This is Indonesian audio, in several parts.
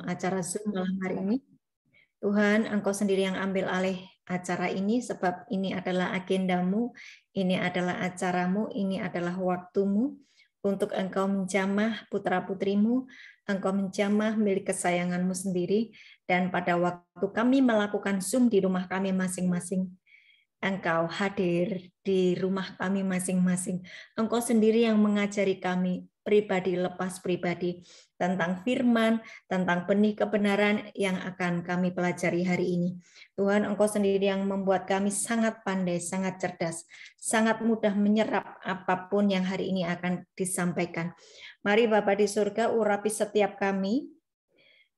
acara Zoom malam hari ini. Tuhan, Engkau sendiri yang ambil alih acara ini, sebab ini adalah agendamu, ini adalah acaramu, ini adalah waktumu untuk Engkau menjamah putra-putrimu, Engkau menjamah milik kesayanganmu sendiri, dan pada waktu kami melakukan Zoom di rumah kami masing-masing, Engkau hadir di rumah kami masing-masing. Engkau sendiri yang mengajari kami pribadi lepas pribadi tentang firman, tentang benih kebenaran yang akan kami pelajari hari ini. Tuhan, Engkau sendiri yang membuat kami sangat pandai, sangat cerdas, sangat mudah menyerap apapun yang hari ini akan disampaikan. Mari Bapa di surga, urapi setiap kami,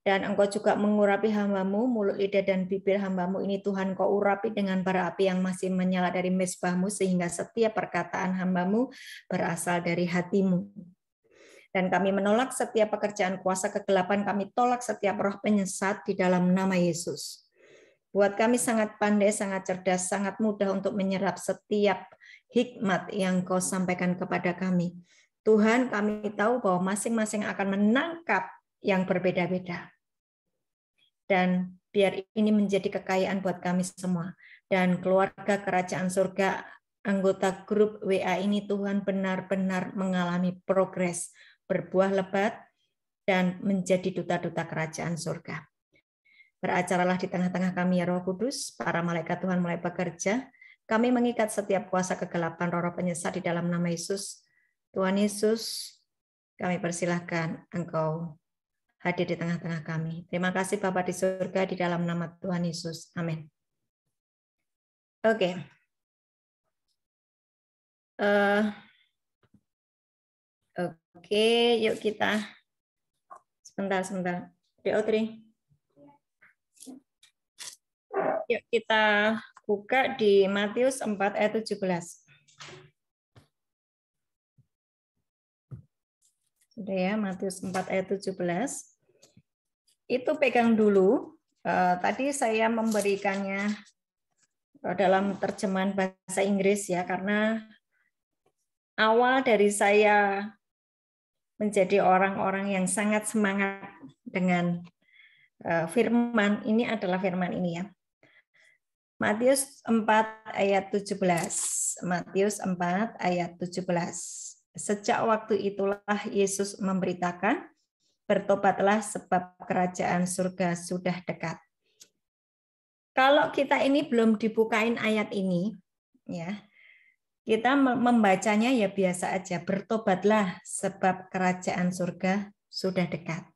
dan Engkau juga mengurapi hamba-Mu, mulut, lidah, dan bibir hamba-Mu ini Tuhan, Kau urapi dengan bara api yang masih menyala dari mezbah-Mu, sehingga setiap perkataan hamba-Mu berasal dari hati-Mu. Dan kami menolak setiap pekerjaan kuasa kegelapan, kami tolak setiap roh penyesat di dalam nama Yesus. Buat kami sangat pandai, sangat cerdas, sangat mudah untuk menyerap setiap hikmat yang Kau sampaikan kepada kami. Tuhan, kami tahu bahwa masing-masing akan menangkap yang berbeda-beda. Dan biar ini menjadi kekayaan buat kami semua. Dan keluarga kerajaan surga, anggota grup WA ini Tuhan benar-benar mengalami progres, berbuah lebat, dan menjadi duta-duta kerajaan surga. Beracaralah di tengah-tengah kami ya Roh Kudus, para malaikat Tuhan mulai bekerja. Kami mengikat setiap kuasa kegelapan, roh penyesat di dalam nama Yesus. Tuhan Yesus, kami persilahkan Engkau hadir di tengah-tengah kami. Terima kasih Bapa di surga, di dalam nama Tuhan Yesus. Amin. Oke. Oke, yuk kita sebentar. Audrey. Yuk kita buka di Matius 4 ayat 17. Sudah ya, Matius 4 ayat 17. Itu pegang dulu. Tadi saya memberikannya dalam terjemahan bahasa Inggris ya, karena awal dari saya menjadi orang-orang yang sangat semangat dengan firman, ini adalah firman ini ya. Matius 4 ayat 17. Matius 4 ayat 17. Sejak waktu itulah Yesus memberitakan, bertobatlah sebab kerajaan surga sudah dekat. Kalau kita ini belum dibukain ayat ini, ya, kita membacanya ya biasa aja, bertobatlah sebab kerajaan surga sudah dekat.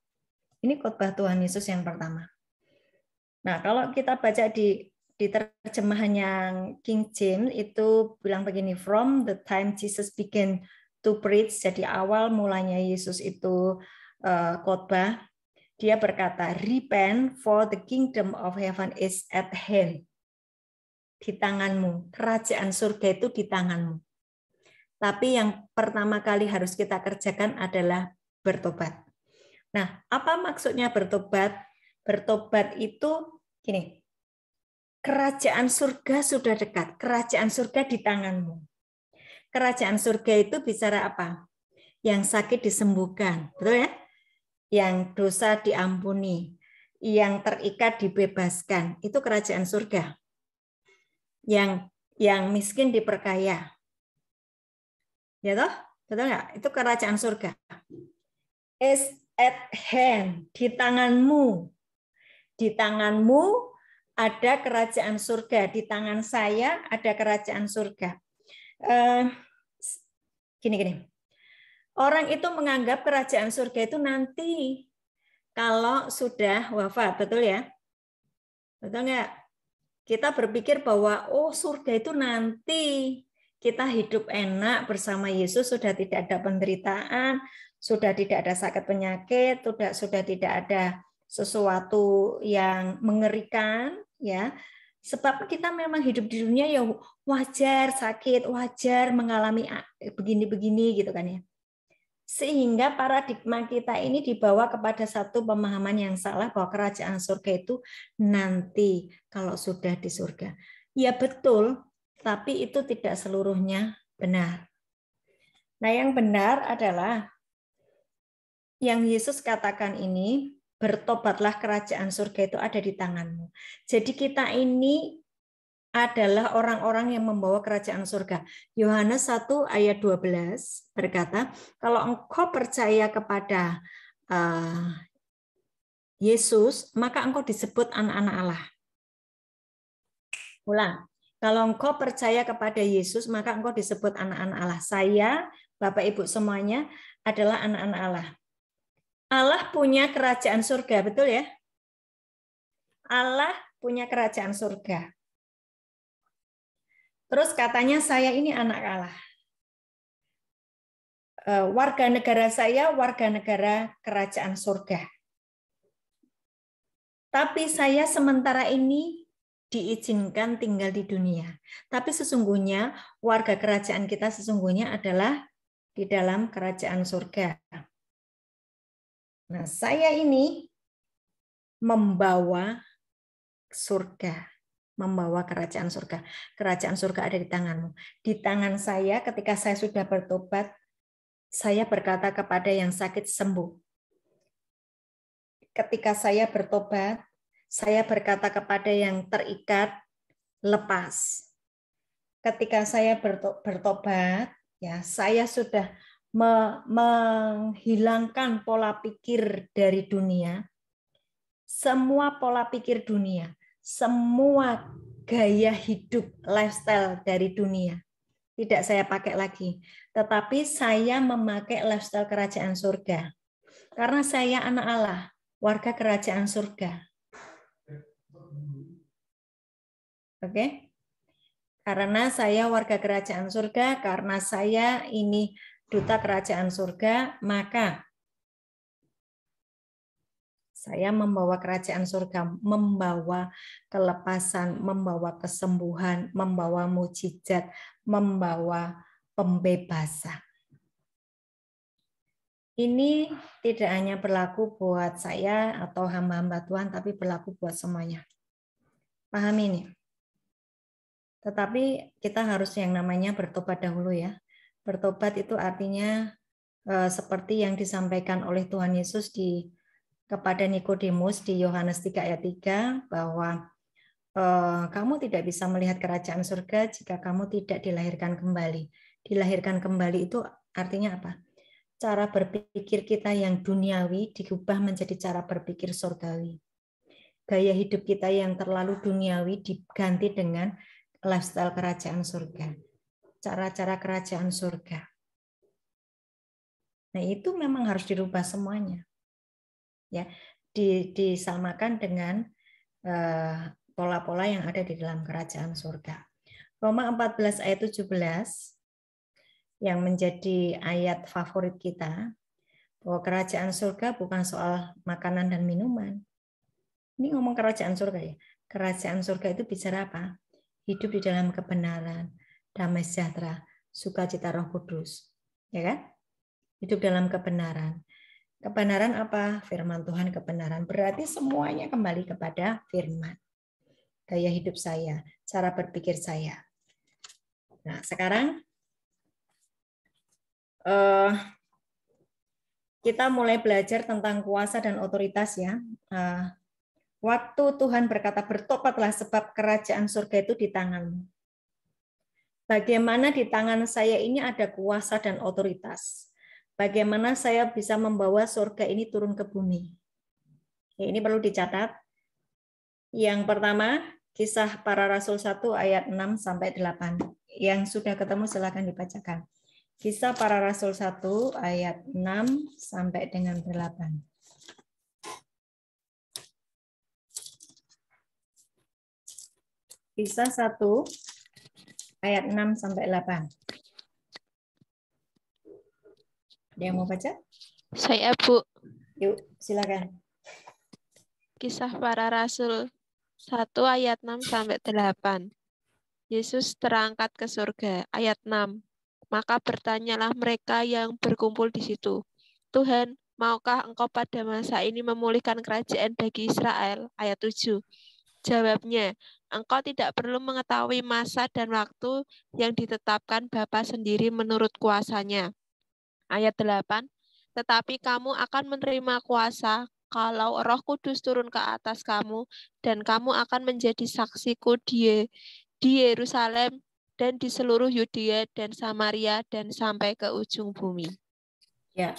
Ini khotbah Tuhan Yesus yang pertama. Nah, kalau kita baca di terjemahan yang King James itu bilang begini, from the time Jesus began to preach, jadi awal mulanya Yesus itu khotbah, dia berkata, repent for the kingdom of heaven is at hand. Di tanganmu, kerajaan surga itu di tanganmu. Tapi yang pertama kali harus kita kerjakan adalah bertobat. Nah, apa maksudnya bertobat? Bertobat itu gini, kerajaan surga sudah dekat, kerajaan surga di tanganmu. Kerajaan surga itu bicara apa? Yang sakit disembuhkan, betul ya? Yang dosa diampuni, yang terikat dibebaskan, itu kerajaan surga. Yang miskin diperkaya. Ya toh? Betul nggak? Itu kerajaan surga. Is at hand, di tanganmu. Di tanganmu ada kerajaan surga, di tangan saya ada kerajaan surga. Gini. Orang itu menganggap kerajaan surga itu nanti kalau sudah wafat, betul ya? Betul nggak? Kita berpikir bahwa surga itu nanti kita hidup enak bersama Yesus, sudah tidak ada penderitaan, sudah tidak ada sakit penyakit, sudah tidak ada sesuatu yang mengerikan, ya. Sebab kita memang hidup di dunia ya wajar sakit, wajar mengalami begini-begini gitu kan ya. Sehingga paradigma kita ini dibawa kepada satu pemahaman yang salah bahwa kerajaan surga itu nanti kalau sudah di surga. Ya betul, tapi itu tidak seluruhnya benar. Nah, yang benar adalah yang Yesus katakan ini bertobatlah, kerajaan surga itu ada di tanganmu. Jadi kita ini adalah orang-orang yang membawa kerajaan surga. Yohanes 1 ayat 12 berkata, kalau engkau percaya kepada Yesus, maka engkau disebut anak-anak Allah. Ulang. Kalau engkau percaya kepada Yesus, maka engkau disebut anak-anak Allah. Saya, Bapak Ibu semuanya, adalah anak-anak Allah. Allah punya kerajaan surga, betul ya? Allah punya kerajaan surga. Terus katanya saya ini anak Allah. Warga negara saya, warga negara kerajaan surga. Tapi saya sementara ini diizinkan tinggal di dunia. Tapi sesungguhnya warga kerajaan kita sesungguhnya adalah di dalam kerajaan surga. Nah, saya ini membawa surga. Membawa kerajaan surga. Kerajaan surga ada di tanganmu. Di tangan saya ketika saya sudah bertobat, saya berkata kepada yang sakit sembuh. Ketika saya bertobat, saya berkata kepada yang terikat lepas. Ketika saya bertobat, ya saya sudah menghilangkan pola pikir dari dunia. Semua pola pikir dunia. Semua gaya hidup, lifestyle dari dunia. Tidak saya pakai lagi. Tetapi saya memakai lifestyle kerajaan surga. Karena saya anak Allah, warga kerajaan surga. Oke? Karena saya warga kerajaan surga, karena saya ini duta kerajaan surga, maka saya membawa kerajaan surga, membawa kelepasan, membawa kesembuhan, membawa mujizat, membawa pembebasan. Ini tidak hanya berlaku buat saya atau hamba-hamba Tuhan, tapi berlaku buat semuanya. Pahami ini. Tetapi kita harus yang namanya bertobat dahulu ya. Bertobat itu artinya seperti yang disampaikan oleh Tuhan Yesus kepada Nikodemus di Yohanes 3 ayat 3 bahwa kamu tidak bisa melihat kerajaan surga jika kamu tidak dilahirkan kembali. Dilahirkan kembali itu artinya apa? Cara berpikir kita yang duniawi diubah menjadi cara berpikir surgawi. Gaya hidup kita yang terlalu duniawi diganti dengan lifestyle kerajaan surga. Cara-cara kerajaan surga. Nah, itu memang harus dirubah semuanya. Ya, disamakan dengan pola-pola yang ada di dalam kerajaan surga. Roma 14 ayat 17 yang menjadi ayat favorit kita, bahwa kerajaan surga bukan soal makanan dan minuman. Ini ngomong kerajaan surga ya. Kerajaan surga itu bicara apa? Hidup di dalam kebenaran, damai sejahtera, sukacita Roh Kudus. Ya kan? Hidup dalam kebenaran. Kebenaran apa? Firman Tuhan kebenaran. Berarti semuanya kembali kepada firman. Gaya hidup saya, cara berpikir saya. Nah, sekarang kita mulai belajar tentang kuasa dan otoritas ya. Waktu Tuhan berkata, bertobatlah sebab kerajaan surga itu di tanganmu. Bagaimana di tangan saya ini ada kuasa dan otoritas. Bagaimana saya bisa membawa surga ini turun ke bumi. Ini perlu dicatat. Yang pertama, Kisah Para Rasul 1 ayat 6-8. Yang sudah ketemu silakan dibacakan. Kisah Para Rasul 1 ayat 6 sampai dengan 8. Kisah 1 ayat 6 sampai 8. Ada yang mau baca? Saya, Bu. Yuk, silakan. Kisah Para Rasul 1 ayat 6 sampai 8. Yesus terangkat ke surga. Ayat 6. Maka bertanyalah mereka yang berkumpul di situ, Tuhan, maukah Engkau pada masa ini memulihkan kerajaan bagi Israel? Ayat 7. Jawabnya, Engkau tidak perlu mengetahui masa dan waktu yang ditetapkan Bapa sendiri menurut kuasanya. Ayat 8. Tetapi kamu akan menerima kuasa kalau Roh Kudus turun ke atas kamu, dan kamu akan menjadi saksiku di Yerusalem dan di seluruh Yudea dan Samaria dan sampai ke ujung bumi. Ya.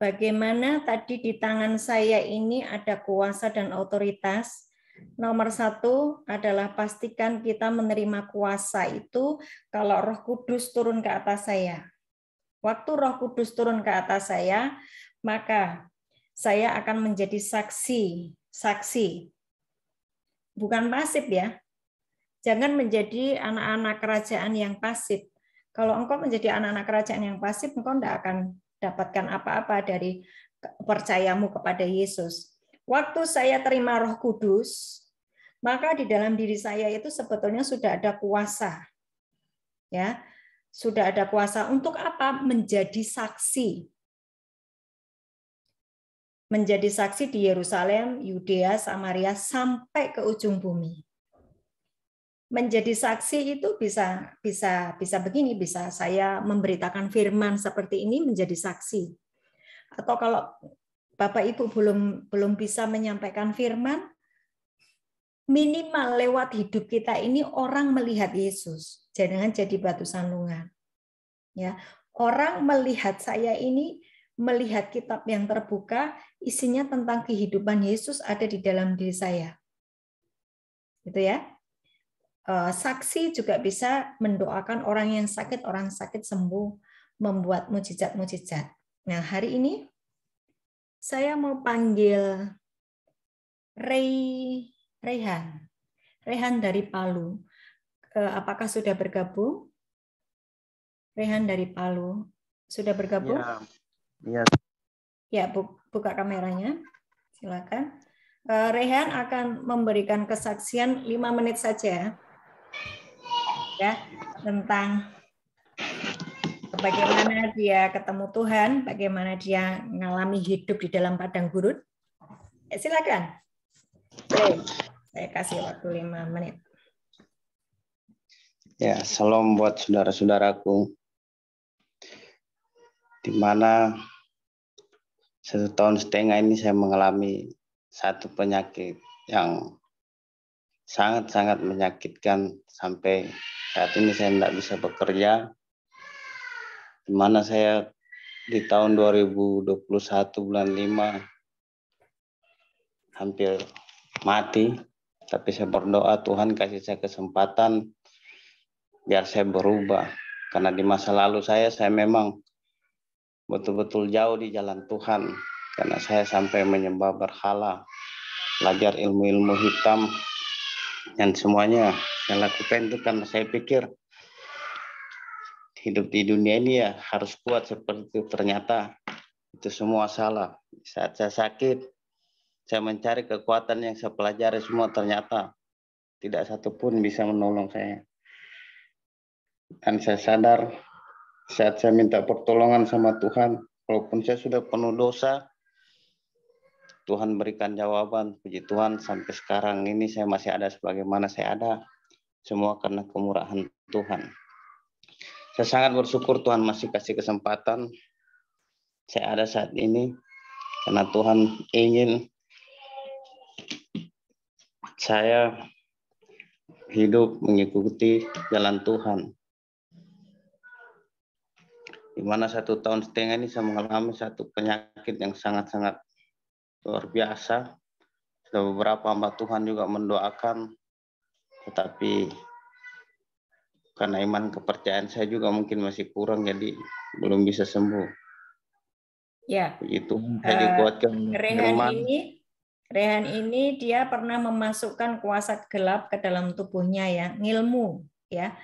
Bagaimana tadi di tangan saya ini ada kuasa dan otoritas. Nomor satu adalah pastikan kita menerima kuasa itu kalau Roh Kudus turun ke atas saya. Waktu Roh Kudus turun ke atas saya, maka saya akan menjadi saksi. Bukan pasif ya. Jangan menjadi anak-anak kerajaan yang pasif. Kalau engkau menjadi anak-anak kerajaan yang pasif, engkau tidak akan dapatkan apa-apa dari percayamu kepada Yesus. Waktu saya terima Roh Kudus, maka di dalam diri saya itu sebetulnya sudah ada kuasa. Ya, sudah ada kuasa untuk apa? Menjadi saksi. Menjadi saksi di Yerusalem, Yudea, Samaria sampai ke ujung bumi. Menjadi saksi itu bisa begini, bisa saya memberitakan firman seperti ini menjadi saksi. Atau kalau Bapak Ibu belum bisa menyampaikan firman, minimal lewat hidup kita ini orang melihat Yesus. Jangan jadi batu sandungan. Ya, orang melihat saya ini, melihat kitab yang terbuka, isinya tentang kehidupan Yesus ada di dalam diri saya. Gitu ya. Saksi juga bisa mendoakan orang yang sakit sembuh, membuat mujizat-mujizat. Nah, hari ini saya mau panggil Rehan dari Palu. Apakah sudah bergabung? Rehan dari Palu sudah bergabung? Ya. Ya, buka kameranya. Silakan. Rehan akan memberikan kesaksian 5 menit saja. Ya, tentang bagaimana dia ketemu Tuhan, bagaimana dia mengalami hidup di dalam padang gurun. Silakan. Boleh. Saya kasih waktu 5 menit. Ya, salam buat saudara-saudaraku. Di mana 1,5 tahun ini saya mengalami satu penyakit yang sangat-sangat menyakitkan sampai saat ini saya tidak bisa bekerja. Di mana saya di tahun 2021 bulan 5 hampir mati, tapi saya berdoa Tuhan kasih saya kesempatan biar saya berubah. Karena di masa lalu saya memang betul-betul jauh di jalan Tuhan, karena saya sampai menyembah berhala, belajar ilmu-ilmu hitam, dan semuanya saya lakukan itu karena saya pikir hidup di dunia ini ya harus kuat seperti itu. Ternyata itu semua salah. Saat saya sakit, saya mencari kekuatan yang saya pelajari semua, ternyata tidak satu pun bisa menolong saya. Dan saya sadar saat saya minta pertolongan sama Tuhan, walaupun saya sudah penuh dosa, Tuhan berikan jawaban. Puji Tuhan, sampai sekarang ini saya masih ada sebagaimana saya ada. Semua karena kemurahan Tuhan. Saya sangat bersyukur Tuhan masih kasih kesempatan saya ada saat ini, karena Tuhan ingin saya hidup mengikuti jalan Tuhan. Di mana 1,5 tahun ini saya mengalami satu penyakit yang sangat-sangat luar biasa. Sudah beberapa hamba Tuhan juga mendoakan, tetapi karena iman kepercayaan saya juga mungkin masih kurang, jadi belum bisa sembuh. Ya. Begitu saya dikuatkan Rehan ini dia pernah memasukkan kuasa gelap ke dalam tubuhnya ya, ngilmu ya,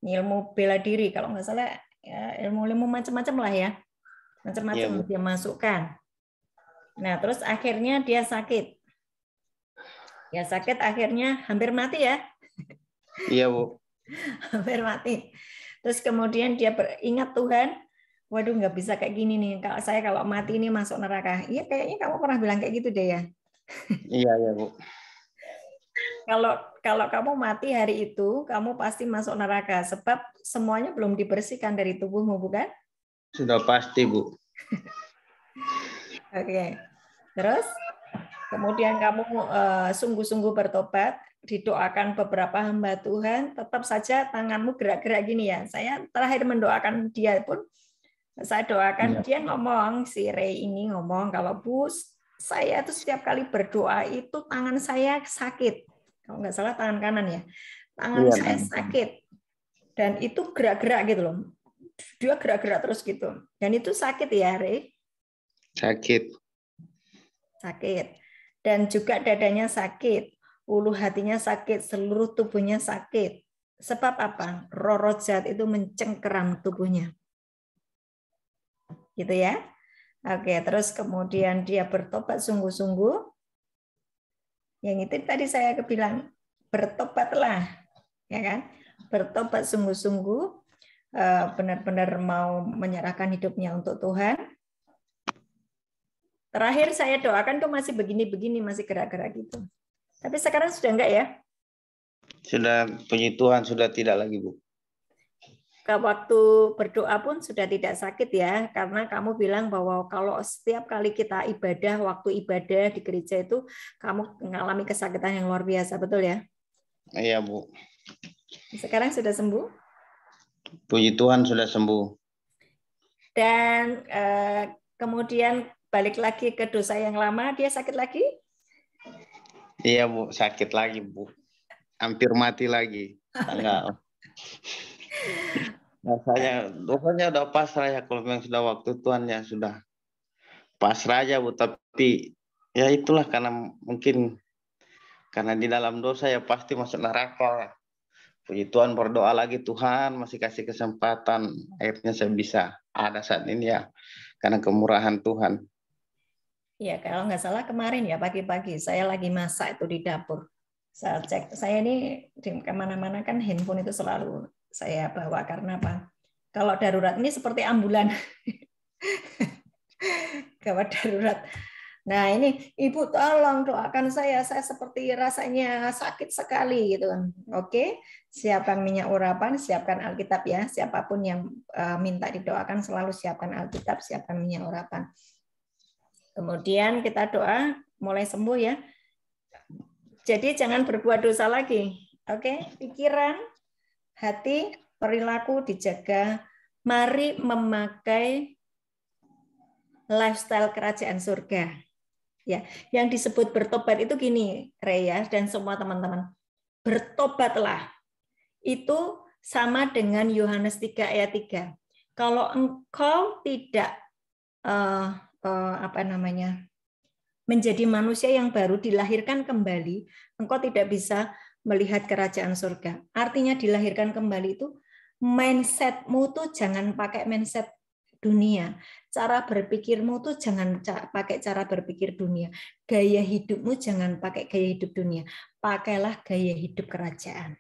ngilmu bela diri kalau nggak salah ya, ilmu-ilmu macam-macam lah ya, macam-macam ya, dia masukkan. Nah terus akhirnya dia sakit, akhirnya hampir mati ya. Iya Bu. Hampir mati. Terus kemudian dia ingat Tuhan, waduh nggak bisa kayak gini nih. Kalau mati ini masuk neraka. Iya kayaknya kamu pernah bilang kayak gitu deh ya. Iya Bu. Kalau kamu mati hari itu, kamu pasti masuk neraka sebab semuanya belum dibersihkan dari tubuhmu, bukan? Sudah pasti Bu. Oke. Terus kemudian kamu sungguh-sungguh bertobat, didoakan beberapa hamba Tuhan, tetap saja tanganmu gerak-gerak gini ya. Saya terakhir mendoakan dia pun, saya doakan, dia ngomong, si Ray ini ngomong, kalau Bu, saya tuh setiap kali berdoa itu tangan saya sakit. Kalau nggak salah tangan kanan ya. Tangan saya sakit. Dan itu gerak-gerak gitu loh. Dia gerak-gerak terus gitu. Dan itu sakit ya, Ray? Sakit. Sakit. Dan juga dadanya sakit. Ulu hatinya sakit, seluruh tubuhnya sakit. Sebab apa? Roh jahat itu mencengkeram tubuhnya. Gitu ya. Oke, terus kemudian dia bertobat sungguh-sungguh. Yang itu tadi saya bilang, bertobatlah. Ya kan? Bertobat sungguh-sungguh, benar-benar mau menyerahkan hidupnya untuk Tuhan. Terakhir saya doakan tuh masih begini-begini, masih gerak-gerak gitu. Tapi sekarang sudah enggak ya? Sudah, puji Tuhan, sudah tidak lagi, Bu. Waktu berdoa pun sudah tidak sakit ya, karena kamu bilang bahwa kalau setiap kali kita ibadah, waktu ibadah di gereja itu, kamu mengalami kesakitan yang luar biasa, betul ya? Iya, Bu. Sekarang sudah sembuh? Puji Tuhan, sudah sembuh. Dan kemudian balik lagi ke dosa yang lama, dia sakit lagi? Iya, Bu, sakit lagi, Bu. Hampir mati lagi. Enggak. Rasanya udah pasrah ya, kalau memang sudah waktu Tuhan ya sudah pasrah aja, Bu. Tapi ya itulah, karena mungkin karena di dalam dosa ya pasti masuk neraka. Puji Tuhan, berdoa lagi, Tuhan masih kasih kesempatan, akhirnya saya bisa ada saat ini ya, karena kemurahan Tuhan. Ya, kalau nggak salah kemarin ya pagi-pagi saya lagi masak itu di dapur. Saya cek, saya ini di kemana-mana kan handphone itu selalu saya bawa karena apa? Kalau darurat ini seperti ambulan. Gawat darurat. Nah ini Ibu tolong doakan saya seperti rasanya sakit sekali gitu kan. Oke, siapkan minyak urapan, siapkan Alkitab ya. Siapapun yang minta didoakan selalu siapkan Alkitab, siapkan minyak urapan. Kemudian kita doa mulai sembuh ya. Jadi jangan berbuat dosa lagi. Oke, pikiran, hati, perilaku dijaga. Mari memakai lifestyle kerajaan surga. Ya, yang disebut bertobat itu gini, Raya dan semua teman-teman. Bertobatlah. Itu sama dengan Yohanes 3 ayat 3. Kalau engkau tidak menjadi manusia yang baru, dilahirkan kembali, engkau tidak bisa melihat kerajaan surga. Artinya dilahirkan kembali itu mindsetmu tuh jangan pakai mindset dunia. Cara berpikirmu tuh jangan pakai cara berpikir dunia. Gaya hidupmu jangan pakai gaya hidup dunia. Pakailah gaya hidup kerajaan.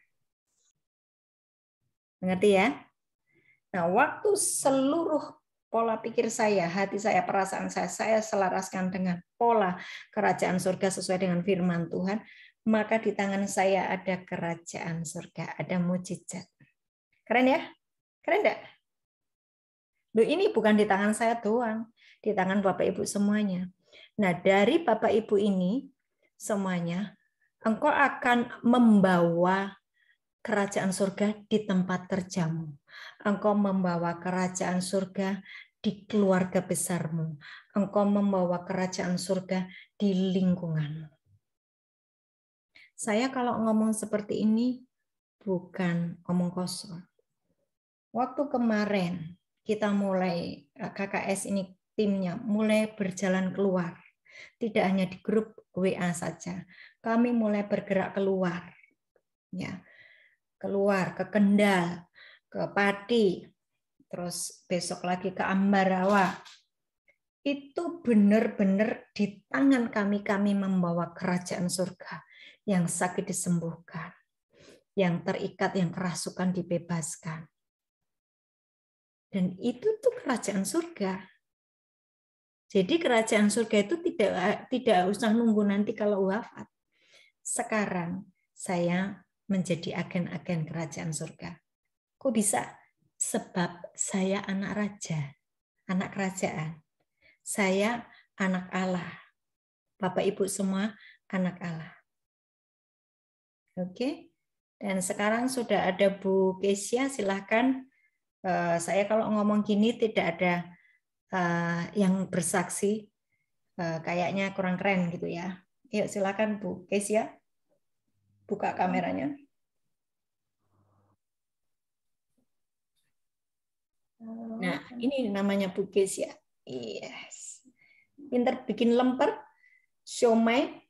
Mengerti ya? Nah, waktu seluruh pola pikir saya, hati saya, perasaan saya selaraskan dengan pola kerajaan surga sesuai dengan firman Tuhan, maka di tangan saya ada kerajaan surga, ada mujizat. Keren ya? Keren enggak? Loh, ini bukan di tangan saya doang, di tangan Bapak Ibu semuanya. Nah, dari Bapak Ibu ini semuanya, engkau akan membawa kerajaan surga di tempat kerjamu. Engkau membawa kerajaan surga di keluarga besarmu. Engkau membawa kerajaan surga di lingkunganmu. Saya kalau ngomong seperti ini bukan omong kosong. Waktu kemarin kita mulai KKS ini timnya mulai berjalan keluar. Tidak hanya di grup WA saja. Kami mulai bergerak keluar. Ya. Keluar ke Kendal, ke Pati, terus besok lagi ke Ambarawa. Itu benar-benar di tangan kami membawa kerajaan surga. Yang sakit disembuhkan, yang terikat, yang kerasukan dibebaskan. Dan itu tuh kerajaan surga. Jadi kerajaan surga itu tidak usah nunggu nanti kalau wafat. Sekarang saya menjadi agen-agen kerajaan surga. Kok bisa? Sebab saya anak raja, anak kerajaan. Saya anak Allah. Bapak Ibu semua anak Allah. Oke. Dan sekarang sudah ada Bu Kesia, silahkan. Saya kalau ngomong gini tidak ada yang bersaksi, kayaknya kurang keren gitu ya. Yuk silakan Bu Kesia, buka kameranya. Nah, ini namanya Bu Kesia. Yes. Pinter bikin lemper, siomay,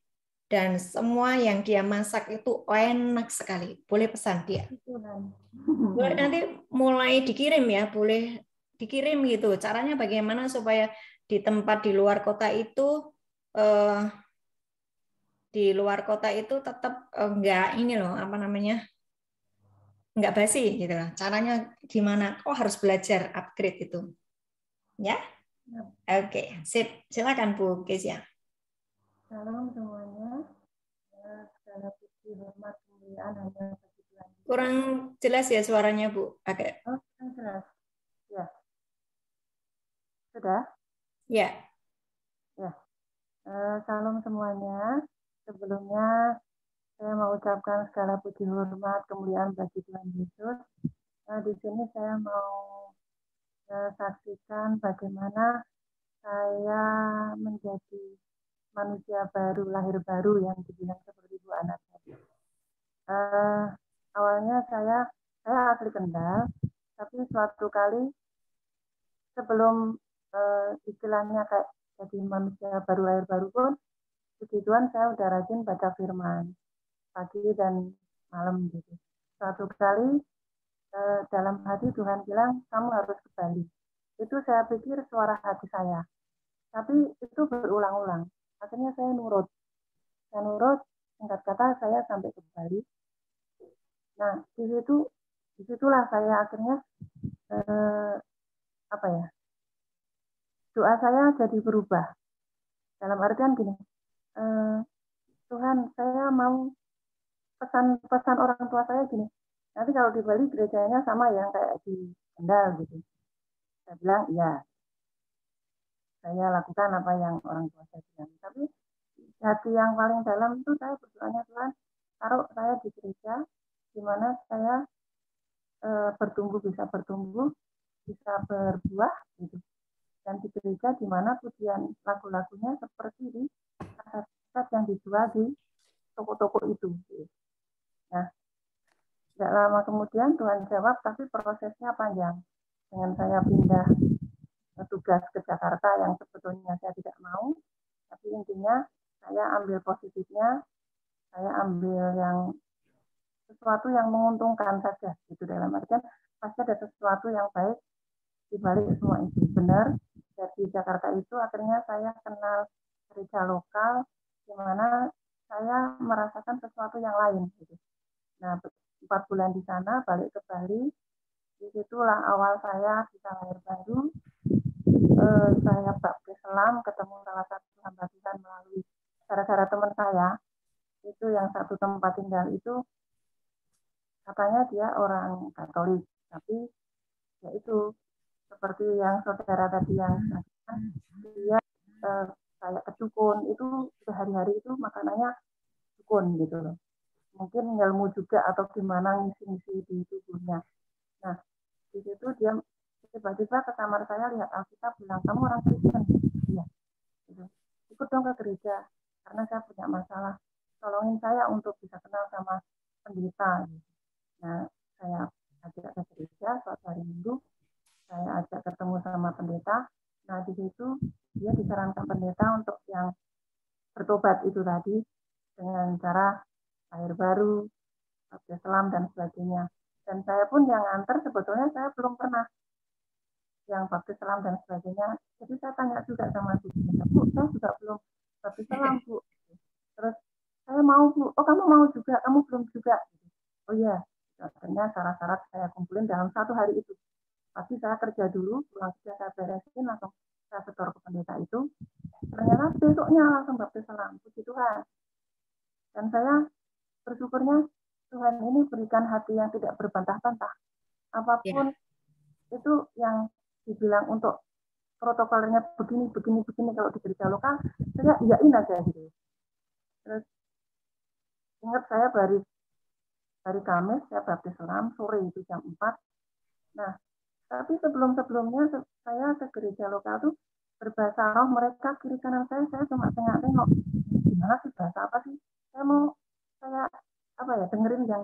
dan semua yang dia masak itu enak sekali. Boleh pesan dia. Boleh nanti mulai dikirim ya, boleh dikirim gitu. Caranya bagaimana supaya di tempat di luar kota itu tetap enggak ini loh, apa namanya, enggak basi gitu loh. Caranya gimana? Oh, harus belajar upgrade itu. Ya? Oke, sip. Silakan Bu Kesia. Salam semuanya. Segala puji, hormat, kemuliaan hanya bagi Tuhan. Kurang jelas ya suaranya, Bu. Agak. Oh, jelas. Ya. Sudah? Ya. Ya. Salam semuanya. Sebelumnya saya mau ucapkan segala puji, hormat, kemuliaan bagi Tuhan Yesus. Di sini saya mau saksikan bagaimana saya menjadi manusia baru, lahir baru yang dibilang seperti Bu Ana tadi. Awalnya saya asli Kendal, tapi suatu kali sebelum istilahnya kayak jadi manusia baru, lahir baru pun, puji Tuhan saya udah rajin baca firman pagi dan malam gitu. Suatu kali dalam hati Tuhan bilang kamu harus ke Bali. Itu saya pikir suara hati saya, tapi itu berulang-ulang. Akhirnya saya nurut, singkat kata saya sampai ke Bali. Nah, disitulah saya akhirnya doa saya jadi berubah. Dalam artian gini, Tuhan, saya mau pesan orang tua saya gini. Nanti kalau di Bali gerejanya sama yang kayak di Kendal gitu. Saya bilang iya. Saya lakukan apa yang orang tua saya bilang. Tapi hati yang paling dalam itu saya berdoanya, Tuhan, taruh saya di gereja di mana saya bisa bertumbuh, bisa berbuah gitu. Dan di gereja di mana pujian lagu-lagunya seperti di kaset yang dijual di toko-toko itu. Nah, tidak lama kemudian Tuhan jawab, tapi prosesnya panjang. Dengan saya pindah tugas ke Jakarta yang sebetulnya saya tidak mau, tapi intinya saya ambil positifnya, saya ambil yang sesuatu yang menguntungkan saja. Gitu, dalam artian pasti ada sesuatu yang baik di balik semua itu. Benar, dari Jakarta itu akhirnya saya kenal gereja lokal, di mana saya merasakan sesuatu yang lain. Gitu. Nah, 4 bulan di sana, balik ke Bali, disitulah awal saya bisa lahir baru. Saya baptis selam, ketemu salah satu hamba Tuhan melalui gara-gara teman saya, itu yang satu tempat tinggal itu, katanya dia orang Katolik, tapi ya itu seperti yang saudara tadi yang dia kayak kedukun, itu sehari-hari itu makanannya dukun gitu loh. Mungkin ilmu juga atau gimana ngisi-ngisi di tubuhnya. Nah, di situ dia tiba-tiba ke kamar saya lihat Alkitab bilang, kamu orang Kristen? Iya. Gitu. Ikut dong ke gereja, karena saya punya masalah. Tolongin saya untuk bisa kenal sama pendeta. Gitu. Nah, saya ajak ke gereja suatu hari Minggu, saya ajak ketemu sama pendeta. Nah, di situ dia disarankan pendeta untuk yang bertobat itu tadi, dengan cara lahir baru, baptis selam, dan sebagainya. Dan saya pun yang antar sebetulnya saya belum pernah yang baptis selam dan sebagainya. Jadi saya tanya juga sama Bu, saya juga belum baptis selam, Bu. Terus saya mau, Bu. Oh, kamu mau juga? Kamu belum juga? Oh iya. Akhirnya syarat-syarat saya kumpulin dalam 1 hari itu. Pasti saya kerja dulu, pulang kerja saya beresin, langsung saya setor ke pendeta itu. Ternyata besoknya langsung baptis selam. Puji Tuhan. Dan saya bersyukurnya Tuhan ini berikan hati yang tidak berbantah-bantah. Apapun itu yang dibilang untuk protokolnya begini kalau di gereja lokal saya iyain aja gitu. Terus ingat saya hari Kamis saya baptis orang sore itu jam 4. Nah, tapi sebelumnya saya ke gereja lokal tuh berbahasa roh, mereka kiri kanan saya cuma tengok gimana sih, bahasa apa sih, saya dengerin yang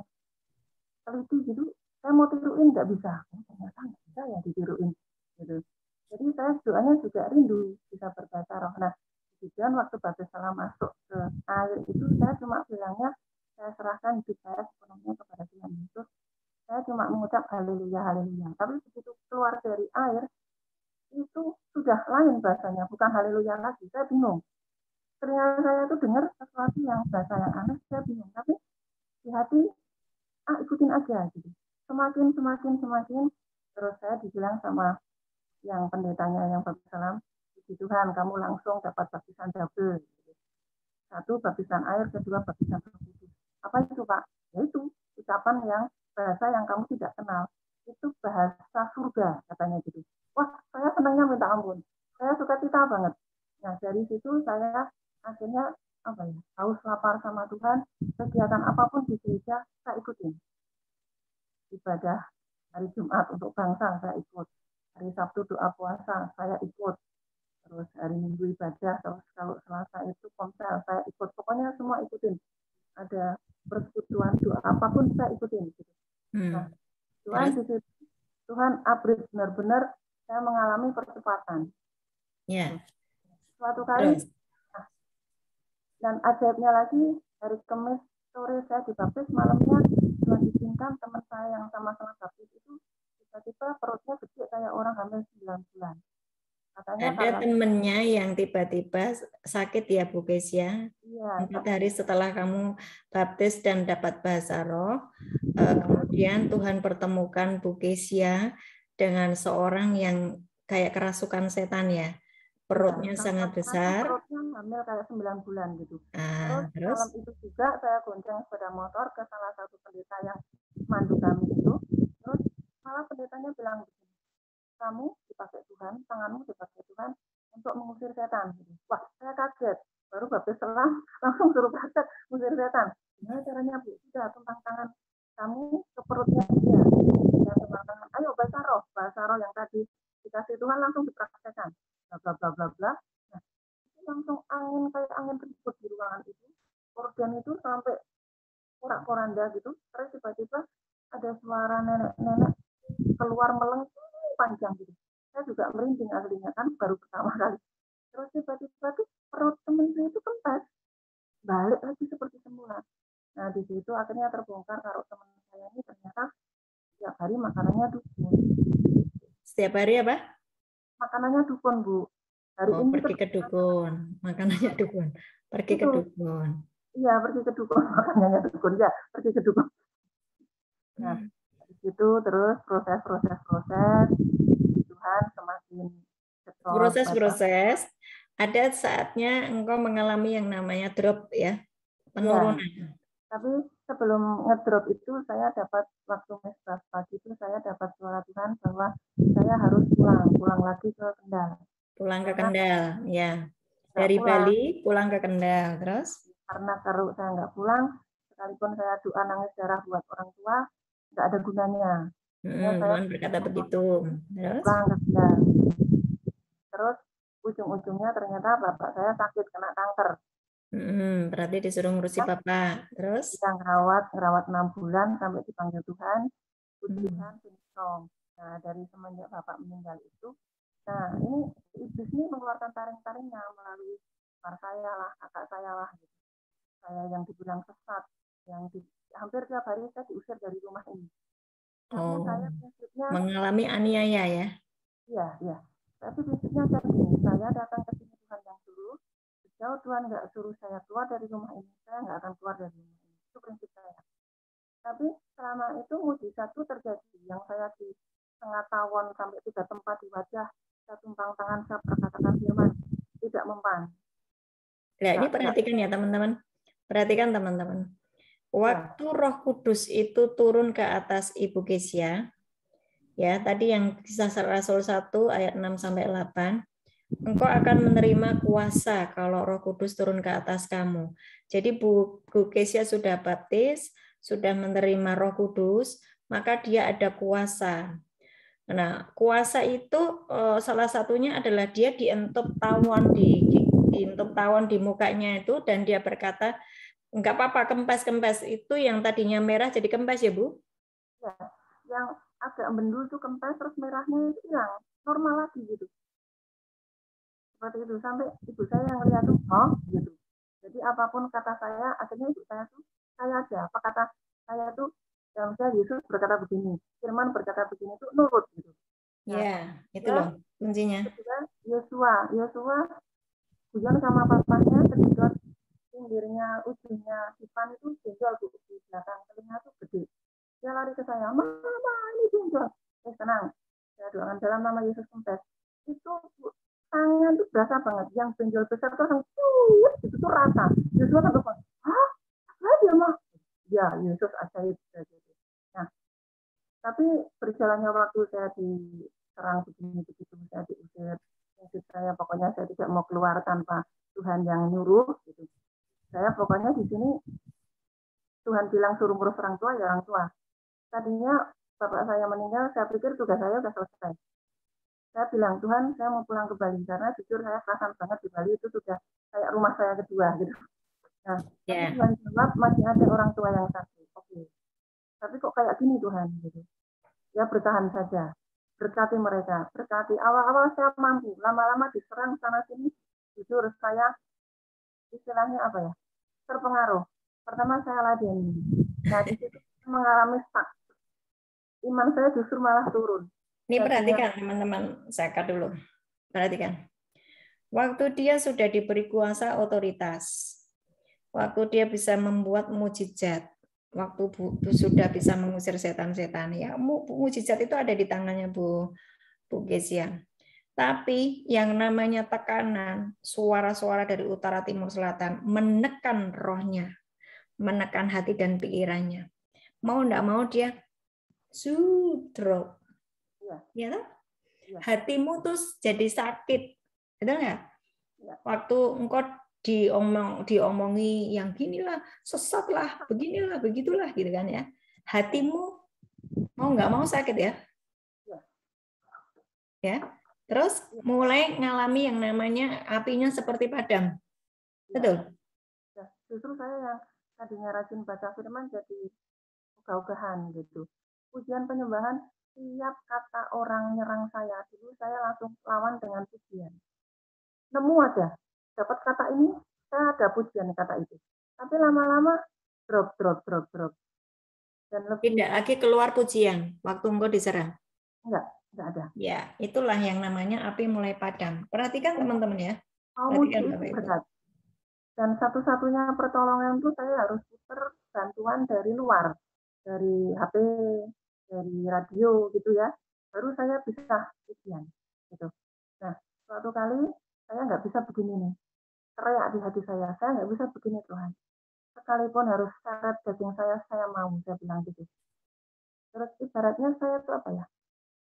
teliti gitu, saya mau tiruin nggak bisa, ternyata nggak bisa ya ditiruin gitu. Jadi saya doanya juga rindu bisa berbahasa roh. Nah, kemudian waktu baptis salam masuk ke air itu saya cuma bilangnya saya serahkan hidup saya sepenuhnya kepada Tuhan Yesus. Saya cuma mengucap haleluya, haleluya. Tapi begitu keluar dari air, itu sudah lain bahasanya, bukan haleluya lagi. Saya bingung. Ternyata saya itu dengar sesuatu yang bahasa yang aneh, saya bingung. Tapi di hati, ikutin aja gitu. Semakin, terus saya dibilang sama yang pendetanya yang baptis salam, puji Tuhan, kamu langsung dapat baptisan double. Satu, baptisan air, kedua, baptisan Roh Kudus. Apa itu, Pak? Yaitu ucapan yang bahasa yang kamu tidak kenal. Itu bahasa surga, katanya gitu. Wah, saya senangnya minta ampun. Saya suka cita banget. Nah, dari situ saya akhirnya haus lapar sama Tuhan. Kegiatan apapun di gereja, saya ikutin. Ibadah hari Jumat untuk bangsa, saya ikut. Hari Sabtu doa puasa, saya ikut. Terus hari Minggu ibadah, terus kalau Selasa itu komsel, saya ikut. Pokoknya semua ikutin. Ada persekutuan doa apapun saya ikutin. Gitu. Nah, Tuhan di situ, Tuhan upgrade benar-benar saya mengalami percepatan. Ya. Suatu kali, dan ajaibnya lagi, hari Kamis sore saya dibaptis, malamnya Tuhan izinkan teman saya yang sama-sama baptis itu tiba-tiba perutnya gede kayak orang hamil 9 bulan. Katanya ada temennya yang tiba-tiba sakit ya Bu Kesia. Iya, 4 hari setelah kamu baptis dan dapat bahasa roh, kemudian Tuhan pertemukan Bu Kesia dengan seorang yang kayak kerasukan setan ya. Perutnya sangat besar. Perutnya hamil kayak 9 bulan gitu. Terus malam itu juga saya gonceng sepeda motor ke salah satu pendeta yang mandu kami itu. Terus malah pendetanya bilang begini, kamu dipakai Tuhan, tanganmu dipakai Tuhan untuk mengusir setan. Wah, saya kaget. Baru baptis selam, langsung suruh praktek mengusir setan. Gimana caranya, Bu? Sudah tumpang tangan kamu ke perutnya dia. Dan tumpang tangan, ayo bahasa roh yang tadi dikasih Tuhan langsung dipraktekkan. Bla bla bla bla. Nah, itu langsung angin ribut di ruangan itu. Organ itu sampai porak-poranda gitu. Terus tiba-tiba ada suara nenek-nenek keluar melengking panjang gitu. Saya juga merinding aslinya kan baru pertama kali. Terus tiba-tiba tuh perut temen saya itu kempes, balik lagi seperti semula. Nah di situ akhirnya terbongkar kalau teman saya ini ternyata setiap hari makanannya dukun. Setiap hari apa? Makanannya dukun, Bu. Hari ini pergi ke dukun, makanannya dukun. Pergi ke dukun. Iya, pergi ke dukun, makanannya dukun. Ya, pergi ke dukun. Nah, di situ terus proses Tuhan semakin proses ada saatnya engkau mengalami yang namanya drop ya, penurunan. Ya, tapi sebelum ngedrop itu saya dapat waktu mesbah pagi itu saya dapat suara Tuhan bahwa saya harus pulang lagi ke Kendal. Pulang ke Kendal, ya. Dari Bali pulang ke Kendal, terus? Karena kalau saya nggak pulang, sekalipun saya doa nangis darah buat orang tua, nggak ada gunanya. Tuhan berkata begitu. Terus? Pulang ke Kendal. Terus ujung-ujungnya ternyata bapak saya sakit kena kanker. Berarti disuruh ngurusi bapak. Terus? Yang ngerawat 6 bulan sampai dipanggil Tuhan. Puji Tuhan, sindrom. Nah, dari semenjak bapak meninggal itu, nah ini iblis ini mengeluarkan taring-taringnya melalui kakak saya lah, gitu. Saya yang dibilang sesat, yang hampir tiap hari saya diusir dari rumah ini. Karena saya prinsipnya mengalami aniaya ya? Iya. Tapi prinsipnya kayak gini, saya datang ke sini Tuhan yang suruh, jauh Tuhan nggak suruh saya keluar dari rumah ini, saya nggak akan keluar dari rumah ini. Itu prinsip saya. Tapi selama itu mujizat itu terjadi, yang saya di setengah tawon sampai 3 tempat di wajah, saya tumpang tangan, saya perkatakan firman, tidak mempan. Nah, ini perhatikan ya teman-teman. Perhatikan teman-teman. Waktu Roh Kudus itu turun ke atas Ibu Kesia, Ya, tadi yang Kisah Rasul 1 ayat 6 sampai 8. Engkau akan menerima kuasa kalau Roh Kudus turun ke atas kamu. Jadi Bu Kesia sudah baptis, sudah menerima Roh Kudus, maka dia ada kuasa. Nah, kuasa itu salah satunya adalah dia dientup tawon dientup tawon di mukanya itu, dan dia berkata, enggak apa-apa, kempes-kempes. Itu yang tadinya merah jadi kempes ya, Bu? Ya, yang agak mendul tuh kempes, terus merahnya itu hilang, normal lagi gitu. Seperti itu, sampai ibu saya yang lihat tuh, oh gitu. Jadi apapun kata saya, akhirnya ibu saya tuh, saya aja, apa kata saya tuh, yang misalnya Yesus berkata begini, Firman berkata begini tuh nurut gitu. Nah, ya, itu loh kuncinya. Ketika Yosua hujan sama papanya, ketika pinggirnya ujungnya sipan itu benjol di belakang telinga tuh gede. Dia lari ke saya, mama ini benjol. Tenang, saya doakan dalam nama Yesus kempes. Itu tangan tuh berasa banget, yang benjol besar tuh langsung itu tuh rasa. Yosua kan tuh, hah? Dia mah? Ya, Yesus ajaib. Nah, tapi berjalannya waktu saya diserang begitu, saya diusir, saya pokoknya saya tidak mau keluar tanpa Tuhan yang nyuruh gitu. Saya pokoknya di sini Tuhan bilang suruh ngurus orang tua, ya orang tua. Tadinya bapak saya meninggal, saya pikir tugas saya sudah selesai. Saya bilang, Tuhan, saya mau pulang ke Bali karena jujur saya perasaan banget di Bali itu sudah kayak rumah saya kedua gitu. Nah, tapi Tuhan jawab masih ada orang tua yang satu. Oke. Tapi kok kayak gini Tuhan gitu. Ya bertahan saja. Berkati mereka, berkati. Awal-awal saya mampu, lama-lama diserang sana sini. Jujur saya istilahnya apa ya? Terpengaruh. Pertama saya ladeni. Nah, di situ mengalami stuck. Iman saya justru malah turun. Ini perhatikan teman-teman, saya cut dulu. Perhatikan. Waktu dia sudah diberi kuasa otoritas, waktu dia bisa membuat mujizat, waktu sudah bisa mengusir setan-setan, ya mujizat itu ada di tangannya Bu Kesia. Tapi yang namanya tekanan, suara-suara dari utara, timur, selatan, menekan rohnya, menekan hati dan pikirannya. Mau enggak mau dia drop. Ya, hatimu terus jadi sakit, betul nggak? Waktu engkau diomongi yang ginilah, sesat lah, beginilah, begitulah, gitu kan ya. Hatimu mau nggak mau sakit ya. Ya. Terus mulai ngalami yang namanya apinya seperti padam. Betul? Ya, justru saya yang tadinya rajin baca firman jadi ogah-ogahan gitu. Pujian penyembahan, tiap kata orang nyerang saya dulu saya langsung lawan dengan pujian. Nemu aja, dapat kata ini, saya ada pujian kata itu. Tapi lama-lama drop. Dan lebih tidak lagi keluar pujian waktu engkau diserang. Enggak ada. Ya, itulah yang namanya api mulai padam. Perhatikan teman-teman ya. Perhatikan Bapak Ibu. Dan satu-satunya pertolongan itu saya harus putar bantuan dari luar, dari HP, dari radio gitu ya. Baru saya bisa pujian gitu. Nah, suatu kali saya nggak bisa begini nih. Teriak di hati saya nggak bisa begini Tuhan. Sekalipun harus seret daging saya mau, saya bilang gitu. Terus ibaratnya saya itu apa ya?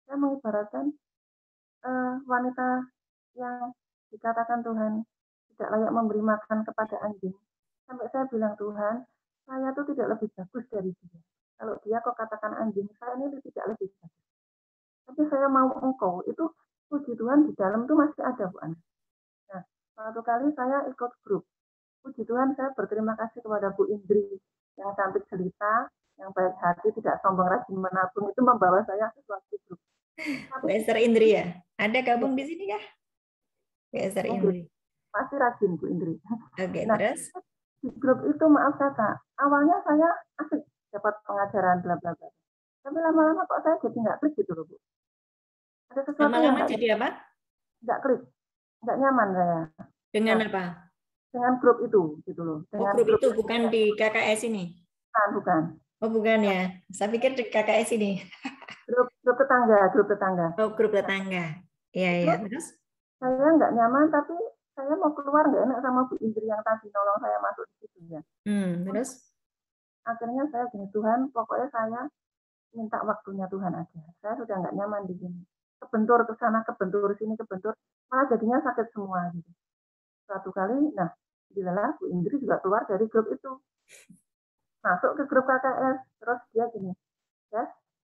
Saya mengibaratkan wanita yang dikatakan Tuhan tidak layak memberi makan kepada anjing. Sampai saya bilang, Tuhan, saya tuh tidak lebih bagus dari dia. Kalau dia kok katakan anjing, saya ini tidak lebih bagus. Tapi saya mau engkau, itu puji Tuhan di dalam tuh masih ada, Bu Ana. Nah, suatu kali saya ikut grup. Puji Tuhan, saya berterima kasih kepada Bu Indri yang cantik jelita, yang baik hati, tidak sombong, rajin menabung, itu membawa saya ke suatu grup. Bu Esther Indri ya? Ada gabung di sini kah? Bu Esther Indri. Pasti rajin Bu Indri. Oke, nah, terus? Di grup itu maaf kata, awalnya saya asik dapat pengajaran bla bla bla. Tapi lama-lama kok saya jadi nggak klik gitu loh Bu. Ada sesuatu lama-lama yang jadi apa? Nggak klik, nggak nyaman saya. Dengan apa? Dengan grup itu gitu loh. Dengan grup itu bukan di KKS ini? Bukan. Oh bukan ya, saya pikir di KKS ini. Grup tetangga. Oh grup tetangga. Iya. Terus? Saya nggak nyaman tapi saya mau keluar nggak enak sama Bu Indri yang tadi nolong saya masuk di situ ya. Terus? Akhirnya saya gini, Tuhan pokoknya saya minta waktunya Tuhan aja. Saya sudah nggak nyaman di sini. Kebentur ke sana, kebentur sini, kebentur, malah jadinya sakit semua gitu. Suatu kali, nah, dilalah Bu Indri juga keluar dari grup itu, masuk ke grup KKS, terus dia gini, ya,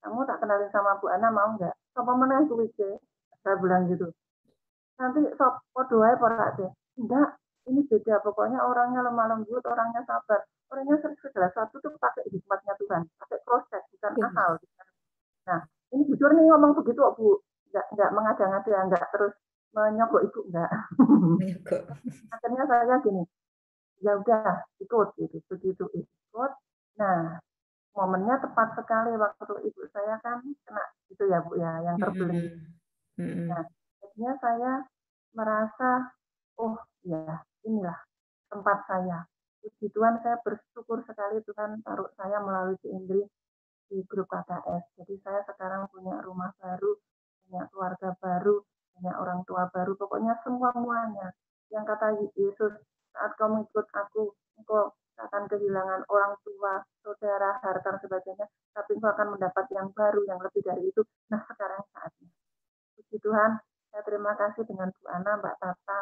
kamu tak kenalin sama Bu Ana mau nggak? Sopo meneh kuwi ce? Saya bilang gitu. Nanti sopo doae porak deh. Enggak, ini beda. Pokoknya orangnya lemah lembut, orangnya sabar. Orangnya segala satu tuh pakai hikmatnya Tuhan, pakai proses, bukan asal. Nah, ini jujur nih ngomong begitu, Bu. Enggak mengada-ngada, enggak terus menyogok Ibu, enggak. Akhirnya saya gini, ya udah ikut gitu. Begitu ikut, nah momennya tepat sekali waktu ibu saya kan kena gitu ya Bu ya, yang terbeling. Nah, akhirnya saya merasa, oh ya inilah tempat saya. Puji Tuhan, saya bersyukur sekali Tuhan taruh saya melalui Si Indri di grup KKS. Jadi saya sekarang punya rumah baru, punya keluarga baru, punya orang tua baru, pokoknya semuanya. Yang kata Yesus, saat kamu ikut aku, engkau akan kehilangan orang tua, saudara, harta, dan sebagainya, tapi engkau akan mendapat yang baru, yang lebih dari itu. Nah, sekarang saatnya. Puji Tuhan, saya terima kasih dengan Bu Ana, Mbak Tata,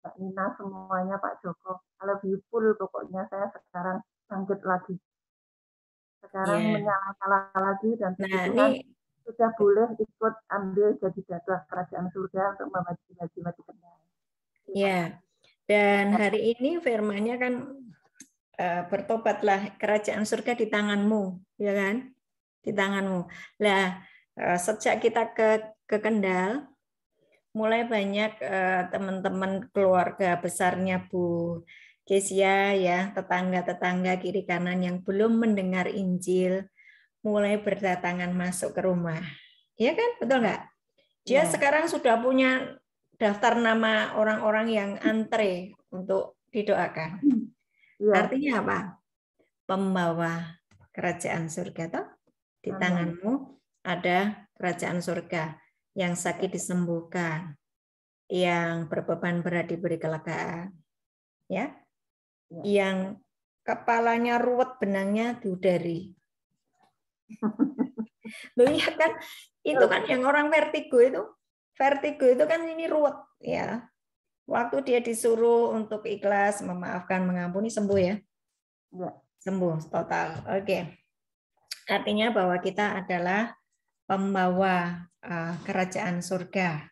Mbak Nina, semuanya, Pak Joko. I love you full, pokoknya saya sekarang bangkit lagi. Sekarang menyala-nyala lagi, dan puji Tuhan sudah boleh ikut ambil jadi jadwal kerajaan surga untuk membawa jiwa-jiwa di Kendal. Ya, dan hari ini firman-Nya kan bertobatlah, kerajaan surga di tanganmu, ya kan? Di tanganmu. Lah, sejak kita ke Kendal, mulai banyak teman-teman keluarga besarnya Bu Kesia ya, tetangga-tetangga kiri kanan yang belum mendengar Injil, mulai berdatangan masuk ke rumah. Ya kan? Betul nggak? Dia sekarang sudah punya daftar nama orang-orang yang antre untuk didoakan. Artinya apa? Pembawa kerajaan surga toh? Di tanganmu ada kerajaan surga. Yang sakit disembuhkan, yang berbeban berat diberi kelegaan, ya, yang kepalanya ruwet benangnya diudari. Loh iya kan, itu kan yang orang vertigo itu kan ini ruwet ya. Waktu dia disuruh untuk ikhlas, memaafkan, mengampuni, sembuh ya, sembuh total. Oke, artinya bahwa kita adalah pembawa kerajaan surga,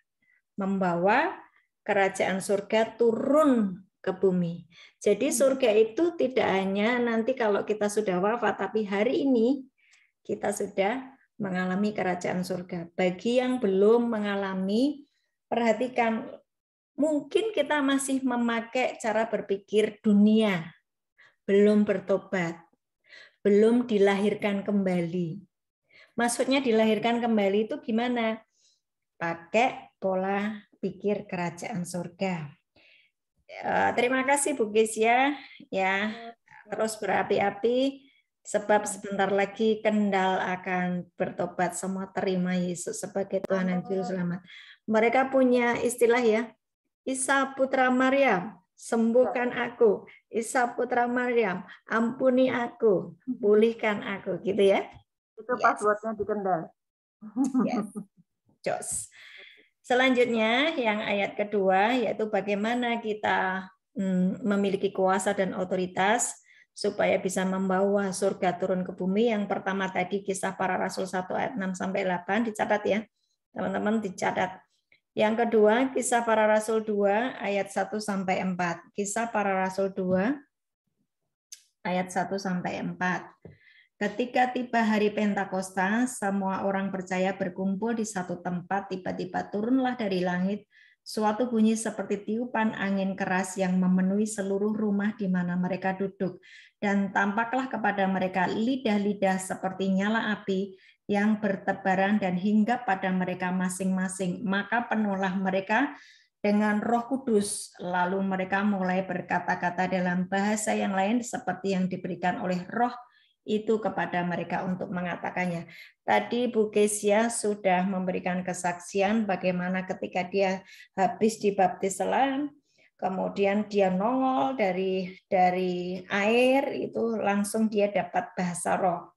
membawa kerajaan surga turun ke bumi. Jadi surga itu tidak hanya nanti kalau kita sudah wafat, tapi hari ini kita sudah mengalami kerajaan surga. Bagi yang belum mengalami, perhatikan, mungkin kita masih memakai cara berpikir dunia, belum bertobat, belum dilahirkan kembali. Maksudnya dilahirkan kembali itu gimana? Pakai pola pikir kerajaan surga. Terima kasih Bu Kesia ya, terus berapi-api sebab sebentar lagi Kendal akan bertobat, semua terima Yesus sebagai Tuhan dan Juru Selamat. Mereka punya istilah ya, Isa Putra Maryam, sembuhkan aku. Isa Putra Maryam, ampuni aku, pulihkan aku, gitu ya. Itu passwordnya di Kendal. Yes. Jos. Selanjutnya yang ayat kedua yaitu bagaimana kita memiliki kuasa dan otoritas supaya bisa membawa surga turun ke bumi. Yang pertama tadi Kisah Para Rasul 1 ayat 6 sampai 8 dicatat ya. Teman-teman dicatat. Yang kedua Kisah Para Rasul 2 ayat 1 sampai 4. Kisah Para Rasul 2 ayat 1 sampai 4. Ketika tiba hari Pentakosta, semua orang percaya berkumpul di satu tempat, tiba-tiba turunlah dari langit suatu bunyi seperti tiupan angin keras yang memenuhi seluruh rumah di mana mereka duduk. Dan tampaklah kepada mereka lidah-lidah seperti nyala api yang bertebaran dan hinggap pada mereka masing-masing. Maka penuhlah mereka dengan Roh Kudus, lalu mereka mulai berkata-kata dalam bahasa yang lain seperti yang diberikan oleh Roh itu kepada mereka untuk mengatakannya. Tadi Bu Kesia sudah memberikan kesaksian bagaimana ketika dia habis dibaptis selam, kemudian dia nongol dari air, itu langsung dia dapat bahasa roh.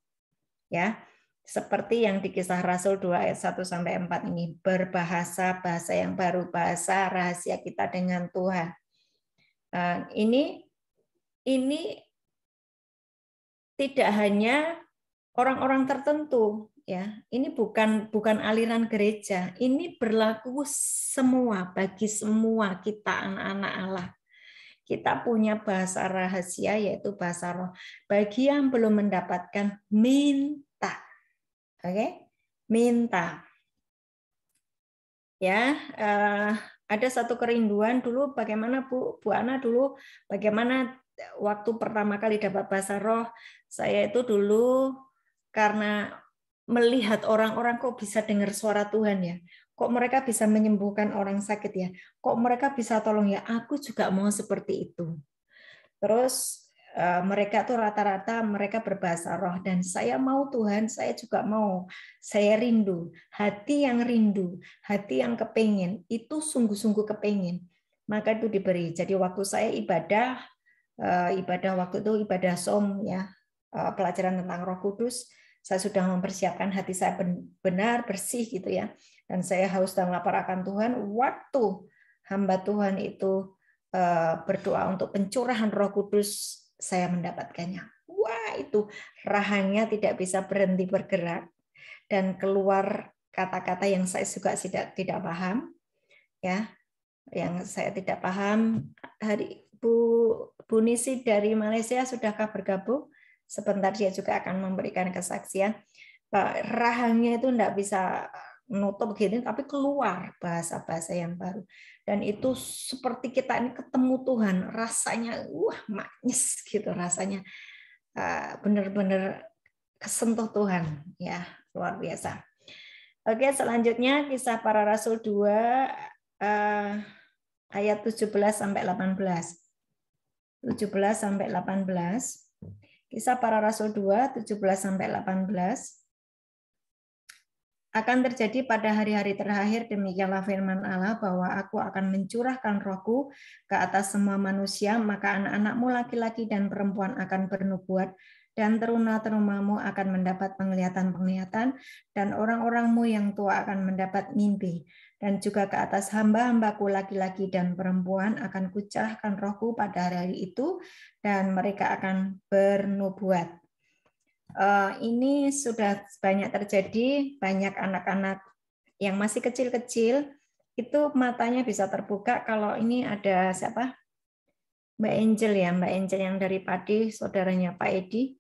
Ya. Seperti yang di Kisah Rasul 2 ayat 1-4 ini, berbahasa bahasa yang baru, bahasa rahasia kita dengan Tuhan. Ini tidak hanya orang-orang tertentu, ya. Ini bukan aliran gereja. Ini berlaku semua, bagi semua kita anak-anak Allah. Kita punya bahasa rahasia, yaitu bahasa roh. Bagi yang belum mendapatkan, minta. Oke, minta. Ya, ada satu kerinduan dulu. Bagaimana Bu Ana dulu? Bagaimana waktu pertama kali dapat bahasa roh? Saya itu dulu karena melihat orang-orang kok bisa dengar suara Tuhan ya. Kok mereka bisa menyembuhkan orang sakit ya. Kok mereka bisa tolong ya. Aku juga mau seperti itu. Terus mereka tuh rata-rata mereka berbahasa roh, dan saya mau Tuhan, saya juga mau, saya rindu, hati yang kepingin, itu sungguh-sungguh kepingin, maka itu diberi. Jadi waktu saya ibadah waktu itu ibadah som ya, pelajaran tentang Roh Kudus, saya sudah mempersiapkan hati saya benar bersih gitu ya, dan saya haus dan lapar akan Tuhan. Waktu hamba Tuhan itu berdoa untuk pencurahan Roh Kudus, saya mendapatkannya. Wah, itu rahangnya tidak bisa berhenti bergerak, dan keluar kata-kata yang saya juga tidak paham, ya, yang saya tidak paham. Hari Bu Nisi dari Malaysia sudahkah bergabung? Sebentar dia juga akan memberikan kesaksian. Rahangnya itu tidak bisa menutup gini, tapi keluar bahasa-bahasa yang baru. Dan itu seperti kita ini ketemu Tuhan, rasanya manis gitu, rasanya benar-benar kesentuh Tuhan, ya, luar biasa. Oke, selanjutnya Kisah Para Rasul 2 ayat 17-18. 17-18. Kisah Para Rasul 2 17-18. Akan terjadi pada hari-hari terakhir, demikianlah firman Allah, bahwa aku akan mencurahkan rohku ke atas semua manusia, maka anak-anakmu laki-laki dan perempuan akan bernubuat, dan teruna-terumamu akan mendapat penglihatan-penglihatan, dan orang-orangmu yang tua akan mendapat mimpi. Dan juga ke atas hamba-hambaku laki-laki dan perempuan akan kucurahkan rohku pada hari itu, dan mereka akan bernubuat. Ini sudah banyak terjadi, banyak anak-anak yang masih kecil-kecil itu matanya bisa terbuka. Kalau ini ada siapa? Mbak Angel ya, Mbak Angel yang dari Padi, saudaranya Pak Edi.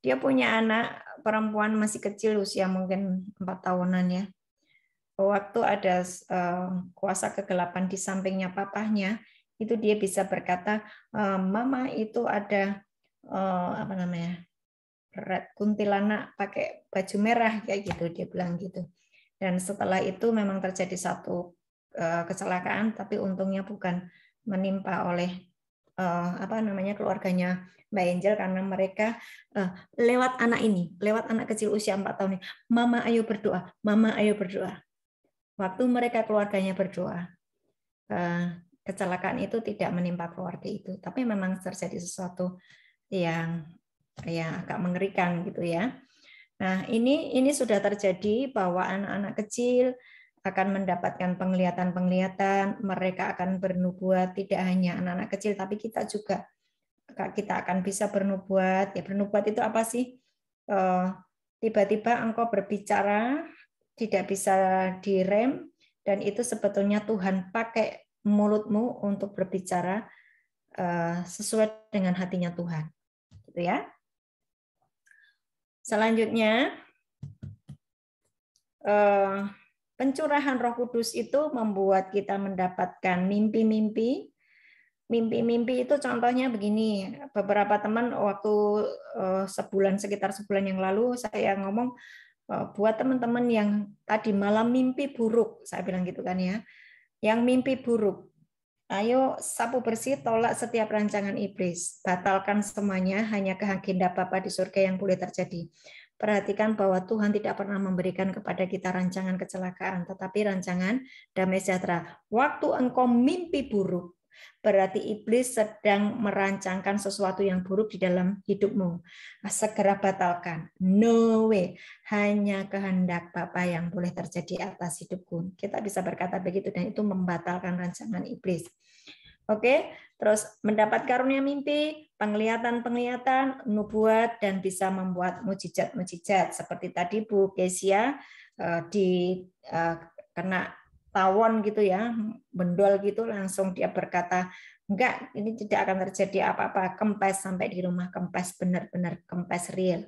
Dia punya anak perempuan masih kecil, usia mungkin 4 tahunan ya. Waktu ada kuasa kegelapan di sampingnya papahnya, itu dia bisa berkata, Mama itu ada apa namanya? Kuntilanak pakai baju merah kayak gitu, dia bilang gitu. Dan setelah itu memang terjadi satu kecelakaan, tapi untungnya bukan menimpa oleh keluarganya Mbak Angel, karena mereka lewat anak kecil usia 4 tahun ini, Mama ayo berdoa, Mama ayo berdoa. Waktu mereka keluarganya berdoa, kecelakaan itu tidak menimpa keluarga itu, tapi memang terjadi sesuatu yang agak mengerikan gitu ya. Nah, ini sudah terjadi bahwa anak-anak kecil akan mendapatkan penglihatan-penglihatan, mereka akan bernubuat, tidak hanya anak-anak kecil tapi kita juga, kita akan bisa bernubuat. Ya, bernubuat itu apa sih? Tiba-tiba engkau berbicara tidak bisa direm, dan itu sebetulnya Tuhan pakai mulutmu untuk berbicara sesuai dengan hatinya Tuhan. Gitu ya. Selanjutnya, pencurahan Roh Kudus itu membuat kita mendapatkan mimpi-mimpi. Mimpi-mimpi itu contohnya begini, beberapa teman waktu sekitar sebulan yang lalu saya ngomong, buat teman-teman yang tadi malam mimpi buruk, saya bilang gitu kan ya, yang mimpi buruk, ayo sapu bersih, tolak setiap rancangan iblis. Batalkan semuanya, hanya kehendak Bapa di surga yang boleh terjadi. Perhatikan bahwa Tuhan tidak pernah memberikan kepada kita rancangan kecelakaan, tetapi rancangan damai sejahtera. Waktu engkau mimpi buruk, Berarti iblis sedang merancangkan sesuatu yang buruk di dalam hidupmu. Segera batalkan. No way. Hanya kehendak Bapa yang boleh terjadi atas hidupku. Kita bisa berkata begitu dan itu membatalkan rancangan iblis. Oke, terus mendapat karunia mimpi, penglihatan-penglihatan, nubuat, dan bisa membuat mujizat-mujizat. Seperti tadi Bu Kesia kena tawon gitu ya, bendol gitu, langsung dia berkata, enggak, ini tidak akan terjadi apa-apa, kempes sampai di rumah, kempes benar-benar, kempes real.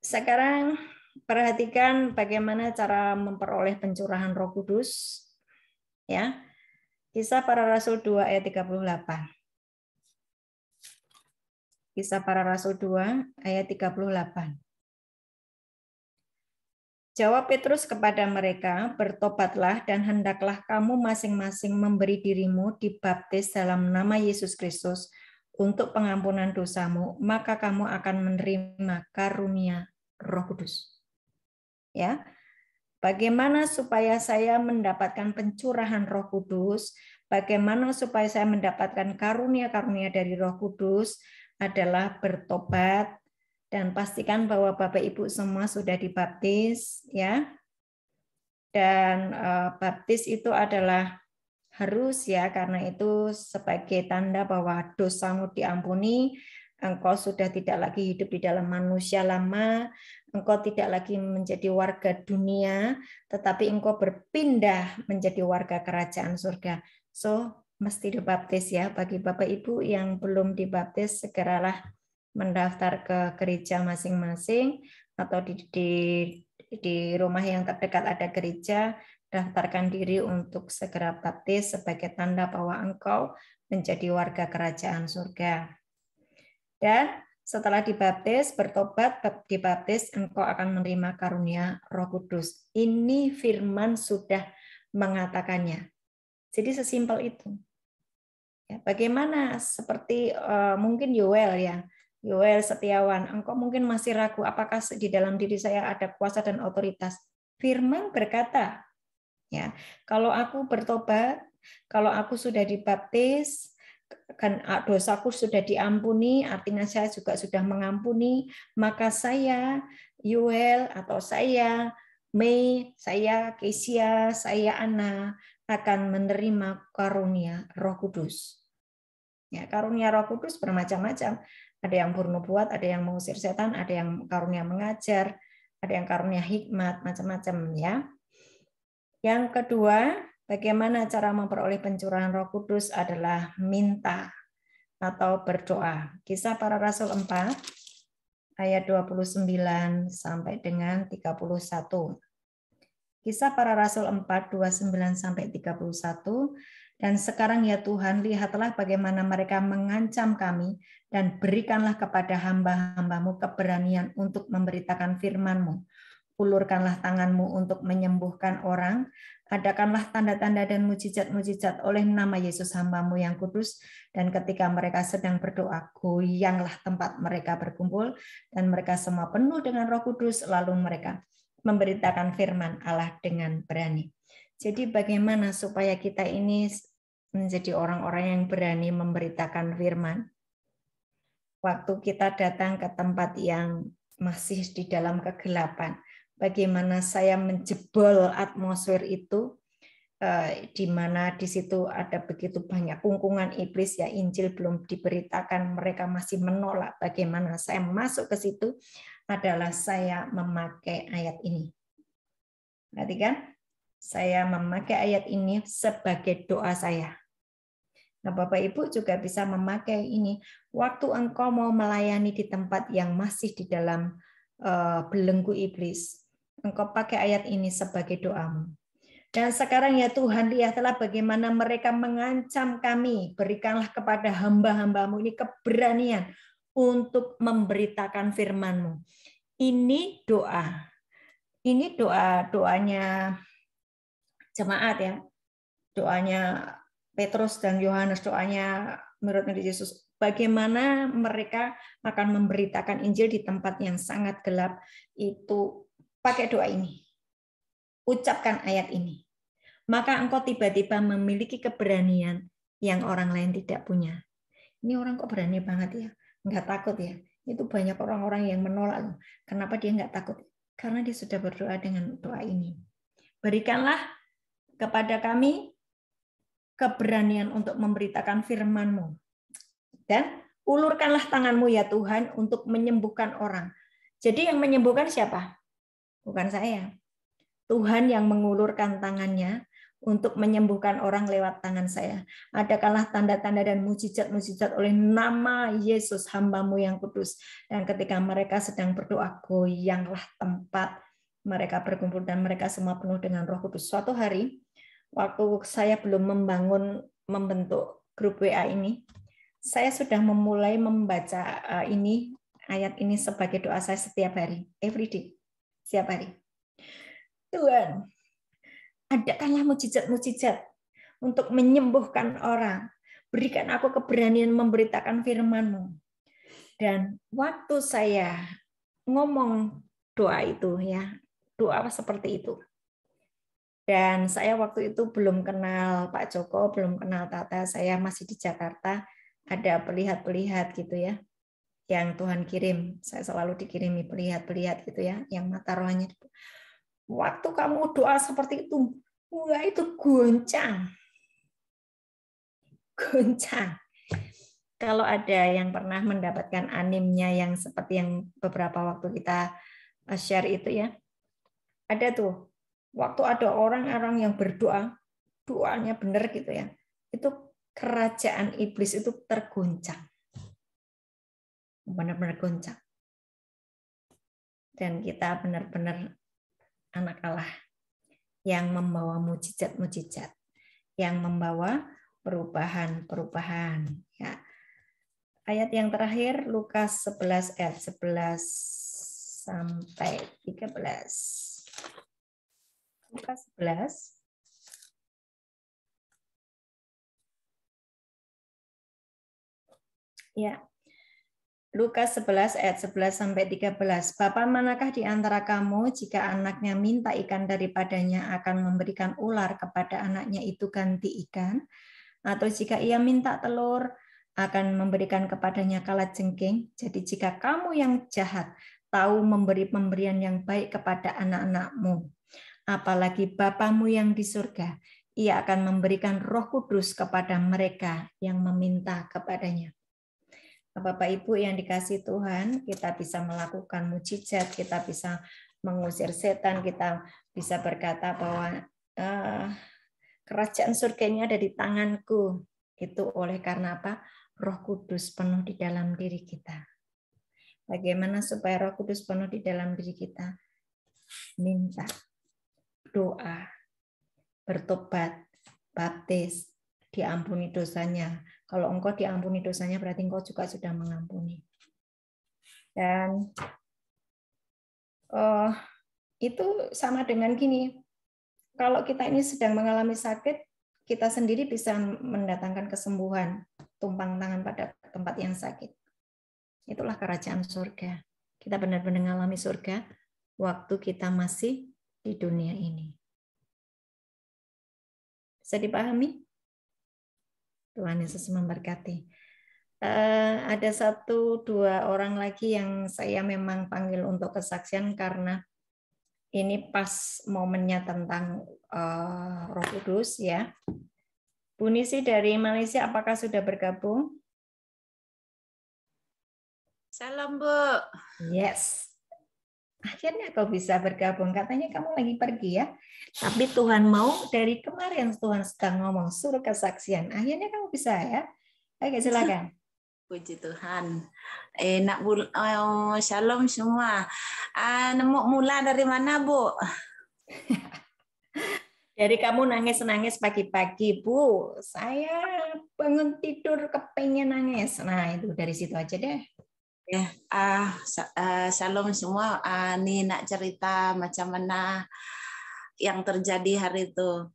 Sekarang perhatikan bagaimana cara memperoleh pencurahan Roh Kudus. Ya. Kisah Para Rasul 2 ayat 38. Kisah Para Rasul 2 ayat 38. Jawab Petrus kepada mereka, bertobatlah dan hendaklah kamu masing-masing memberi dirimu dibaptis dalam nama Yesus Kristus untuk pengampunan dosamu, maka kamu akan menerima karunia Roh Kudus. Ya. Bagaimana supaya saya mendapatkan pencurahan Roh Kudus? Bagaimana supaya saya mendapatkan karunia-karunia dari Roh Kudus? Adalah bertobat dan pastikan bahwa Bapak Ibu semua sudah dibaptis, ya. Dan baptis itu adalah harus ya, karena itu sebagai tanda bahwa dosamu diampuni. Engkau sudah tidak lagi hidup di dalam manusia lama, engkau tidak lagi menjadi warga dunia, tetapi engkau berpindah menjadi warga kerajaan surga. So, mesti dibaptis ya. Bagi Bapak Ibu yang belum dibaptis, segeralah mendaftar ke gereja masing-masing atau di rumah yang terdekat ada gereja, daftarkan diri untuk segera baptis sebagai tanda bahwa engkau menjadi warga kerajaan surga. Dan setelah dibaptis, bertobat, dibaptis, engkau akan menerima karunia Roh Kudus. Ini firman sudah mengatakannya. Jadi sesimpel itu. Ya, bagaimana seperti mungkin Yoel ya, Yoel Setiawan, engkau mungkin masih ragu apakah di dalam diri saya ada kuasa dan otoritas. Firman berkata, ya, kalau aku bertobat, kalau aku sudah dibaptis, kan dosaku sudah diampuni, artinya saya juga sudah mengampuni, maka saya, Yoel atau saya, Mei, saya, Kesia, saya, Ana, akan menerima karunia Roh Kudus. Ya, karunia Roh Kudus bermacam-macam. Ada yang bernubuat, ada yang mengusir setan, ada yang karunia mengajar, ada yang karunia hikmat, macam-macam ya. Yang kedua, bagaimana cara memperoleh pencurahan Roh Kudus adalah minta atau berdoa. Kisah Para Rasul 4 ayat 29 sampai dengan 31. Kisah Para Rasul 4 29 sampai 31. Dan sekarang ya Tuhan, lihatlah bagaimana mereka mengancam kami, dan berikanlah kepada hamba-hambamu keberanian untuk memberitakan firman-Mu. Ulurkanlah tangan-Mu untuk menyembuhkan orang, adakanlah tanda-tanda dan mujizat-mujizat oleh nama Yesus hamba-Mu yang kudus, dan ketika mereka sedang berdoa, goyanglah tempat mereka berkumpul, dan mereka semua penuh dengan Roh Kudus, lalu mereka memberitakan firman Allah dengan berani. Jadi bagaimana supaya kita ini menjadi orang-orang yang berani memberitakan firman? Waktu kita datang ke tempat yang masih di dalam kegelapan, bagaimana saya menjebol atmosfer itu, di mana di situ ada begitu banyak kungkungan iblis ya, Injil belum diberitakan, mereka masih menolak. Bagaimana saya masuk ke situ adalah saya memakai ayat ini. Perhatikan, saya memakai ayat ini sebagai doa saya. Nah, Bapak Ibu juga bisa memakai ini waktu engkau mau melayani di tempat yang masih di dalam belenggu iblis. Engkau pakai ayat ini sebagai doamu. Dan sekarang ya Tuhan, lihatlah bagaimana mereka mengancam kami. Berikanlah kepada hamba-hambamu ini keberanian untuk memberitakan firman-Mu. Ini doa. Ini doanya jemaat ya. Doanya Petrus dan Yohanes, doanya menurut Yesus. Bagaimana mereka akan memberitakan Injil di tempat yang sangat gelap, itu pakai doa ini. Ucapkan ayat ini. maka engkau tiba-tiba memiliki keberanian yang orang lain tidak punya. Ini orang kok berani banget ya, nggak takut ya. Itu banyak orang-orang yang menolak. Kenapa dia nggak takut? Karena dia sudah berdoa dengan doa ini. Berikanlah kepada kami keberanian untuk memberitakan firman-Mu. Dan ulurkanlah tangan-Mu ya Tuhan untuk menyembuhkan orang. Jadi yang menyembuhkan siapa? Bukan saya. Tuhan yang mengulurkan tangannya untuk menyembuhkan orang lewat tangan saya. Adakanlah tanda-tanda dan mujizat-mujizat oleh nama Yesus, hamba-Mu yang kudus. Dan ketika mereka sedang berdoa, goyanglah tempat mereka berkumpul dan mereka semua penuh dengan Roh Kudus. Suatu hari, waktu saya belum membentuk grup WA ini, saya sudah memulai membaca ayat ini sebagai doa saya setiap hari, every day, setiap hari. Tuhan, adakanlah mujizat-mujizat untuk menyembuhkan orang. Berikan aku keberanian memberitakan firman-Mu. Dan waktu saya ngomong doa itu ya, doa seperti itu. Dan saya waktu itu belum kenal Pak Joko, belum kenal Tata, saya masih di Jakarta, ada pelihat-pelihat gitu ya, yang Tuhan kirim. Saya selalu dikirimi pelihat-pelihat gitu ya, yang mata rohanya. Waktu kamu doa seperti itu, wah itu goncang. Goncang. Kalau ada yang pernah mendapatkan animnya yang seperti yang beberapa waktu kita share itu ya, ada tuh, waktu ada orang-orang yang berdoa, doanya benar gitu ya, itu kerajaan iblis itu tergoncang. Benar-benar goncang. Dan kita benar-benar anak Allah yang membawa mujizat-mujizat, yang membawa perubahan-perubahan. Ya. Ayat yang terakhir, Lukas 11 ayat 11 sampai 13. Lukas 11. Ya. Lukas 11 ayat 11 sampai 13. Bapa manakah di antara kamu jika anaknya minta ikan daripadanya akan memberikan ular kepada anaknya itu ganti ikan? Atau jika ia minta telur akan memberikan kepadanya kalajengking? Jadi jika kamu yang jahat tahu memberi pemberian yang baik kepada anak-anakmu, apalagi Bapamu yang di surga, ia akan memberikan Roh Kudus kepada mereka yang meminta kepadanya. Bapak Ibu yang dikasih Tuhan, kita bisa melakukan mujizat, kita bisa mengusir setan, kita bisa berkata bahwa kerajaan surganya ada di tanganku. Itu oleh karena apa? Roh Kudus penuh di dalam diri kita. Bagaimana supaya Roh Kudus penuh di dalam diri kita? Minta, doa, bertobat, baptis, diampuni dosanya. Kalau engkau diampuni dosanya, berarti engkau juga sudah mengampuni. Dan itu sama dengan gini, kalau kita ini sedang mengalami sakit, kita sendiri bisa mendatangkan kesembuhan, tumpang tangan pada tempat yang sakit. Itulah kerajaan surga. Kita benar-benar mengalami surga waktu kita masih di dunia ini. Bisa dipahami? Tuhan Yesus memberkati. Ada 1-2 orang lagi yang saya memang panggil untuk kesaksian karena ini pas momennya tentang Roh Kudus ya. Bu Nisi dari Malaysia, apakah sudah bergabung? Salam Bu. Yes. Akhirnya kau bisa bergabung. Katanya kamu lagi pergi ya. Tapi Tuhan mau, dari kemarin Tuhan sedang ngomong suruh kesaksian. Akhirnya kamu bisa ya. Oke, silakan. Puji Tuhan. Shalom semua. Nemu mula dari mana, Bu? Dari kamu nangis-nangis pagi-pagi, Bu. Saya bangun tidur kepengen nangis. Nah, itu dari situ aja deh. Ya, shalom semua. Nih nak cerita macam mana yang terjadi hari itu.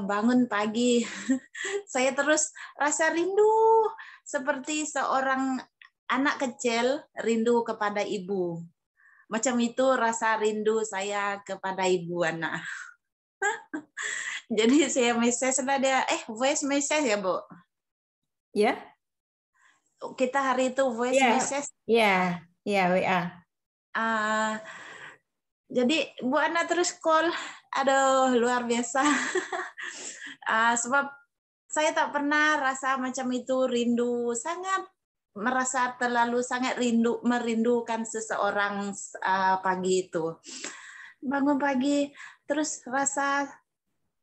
Bangun pagi, saya terus rasa rindu seperti seorang anak kecil rindu kepada ibu. Macam itu rasa rindu saya kepada ibu anak. Jadi saya message lah dia, voice message ya Bu. Ya, Kita hari itu voice ya, message. ya, ya WA. Jadi Bu Ana terus call, aduh luar biasa. Sebab saya tak pernah rasa macam itu, rindu, sangat merasa terlalu sangat merindukan seseorang pagi itu. Bangun pagi terus rasa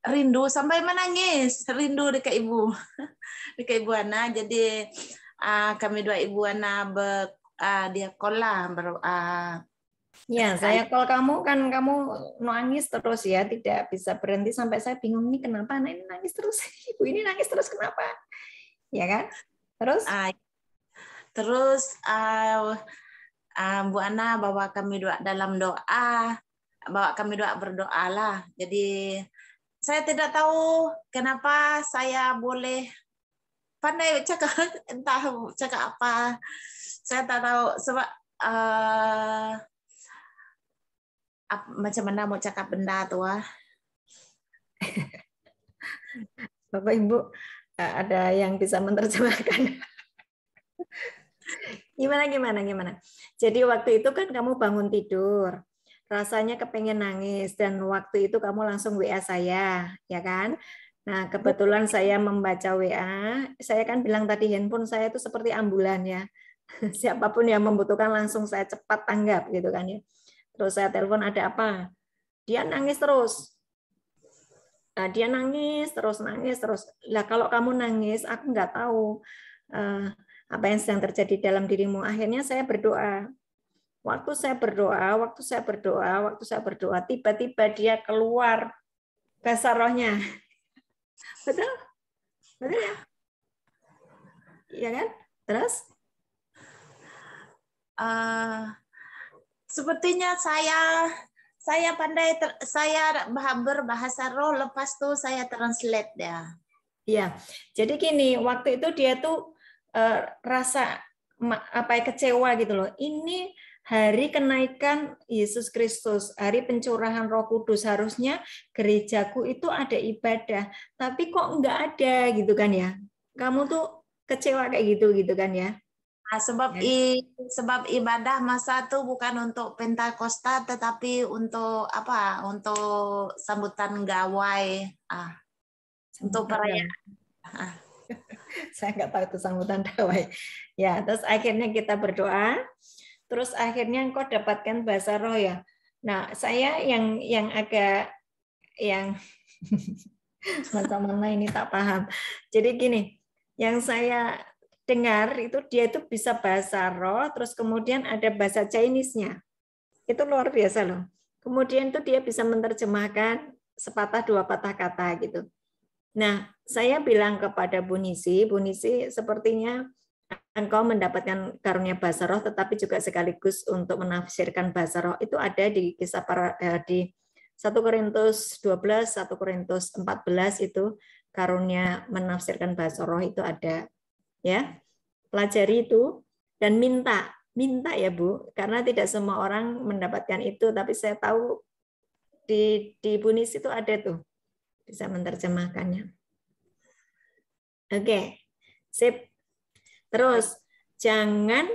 rindu sampai menangis, rindu dekat Ibu, dekat Ibu Ana. Jadi kami dua Ibu Ana dia call lah. Ya, saya call kamu kan kamu nangis terus ya, tidak bisa berhenti sampai saya bingung nih kenapa anak ini nangis terus, ibu ini nangis terus kenapa, ya kan? Terus Bu Ana bawa kami doa dalam doa, bawa kami doa berdoa lah. Jadi saya tidak tahu kenapa saya boleh pandai cakap, entah cakap apa, saya tak tahu sebab macam mana mau cakap benda tu Bapak Ibu ada yang bisa menerjemahkan? Gimana? Jadi waktu itu kan kamu bangun tidur, rasanya kepengen nangis dan waktu itu kamu langsung WA saya, ya kan? Nah kebetulan saya membaca WA, saya kan bilang tadi handphone saya itu seperti ambulan ya, siapapun yang membutuhkan langsung saya cepat tanggap gitu kan ya. Terus saya telepon ada apa? Dia nangis terus. Nah, dia nangis terus. Lah kalau kamu nangis, aku nggak tahu apa yang sedang terjadi dalam dirimu. Akhirnya saya berdoa. Waktu saya berdoa, tiba-tiba dia keluar bahasa rohnya. Betul? Betul ya? Iya kan? Terus? Sepertinya saya pandai saya berbahasa roh, lepas tuh saya translate ya. Iya. Jadi gini, waktu itu dia tuh rasa kecewa gitu loh. Ini hari kenaikan Yesus Kristus, hari pencurahan Roh Kudus, harusnya gerejaku itu ada ibadah, tapi kok enggak ada gitu kan ya. Kamu tuh kecewa kayak gitu kan ya. Sebab ibadah masa itu bukan untuk Pentakosta tetapi untuk apa? Untuk sambutan gawai. Untuk perayaan. Saya nggak tahu itu sambutan gawai. Ya, terus akhirnya kita berdoa. Terus akhirnya engkau dapatkan bahasa roh ya. Nah, saya yang agak yang macam mana ini tak paham. Jadi gini, yang saya dengar itu dia itu bisa bahasa roh, terus kemudian ada bahasa Chinese-nya. Itu luar biasa loh. Kemudian itu dia bisa menerjemahkan sepatah dua patah kata gitu. Nah, saya bilang kepada Bu Nisi sepertinya engkau mendapatkan karunia bahasa roh, tetapi juga sekaligus untuk menafsirkan bahasa roh. Itu ada di kisah di 1 Korintus 12, 1 Korintus 14 itu karunia menafsirkan bahasa roh itu ada. Ya, pelajari itu dan minta ya Bu, karena tidak semua orang mendapatkan itu, tapi saya tahu di Bunis itu ada tuh bisa menerjemahkannya. Oke, sip. Terus jangan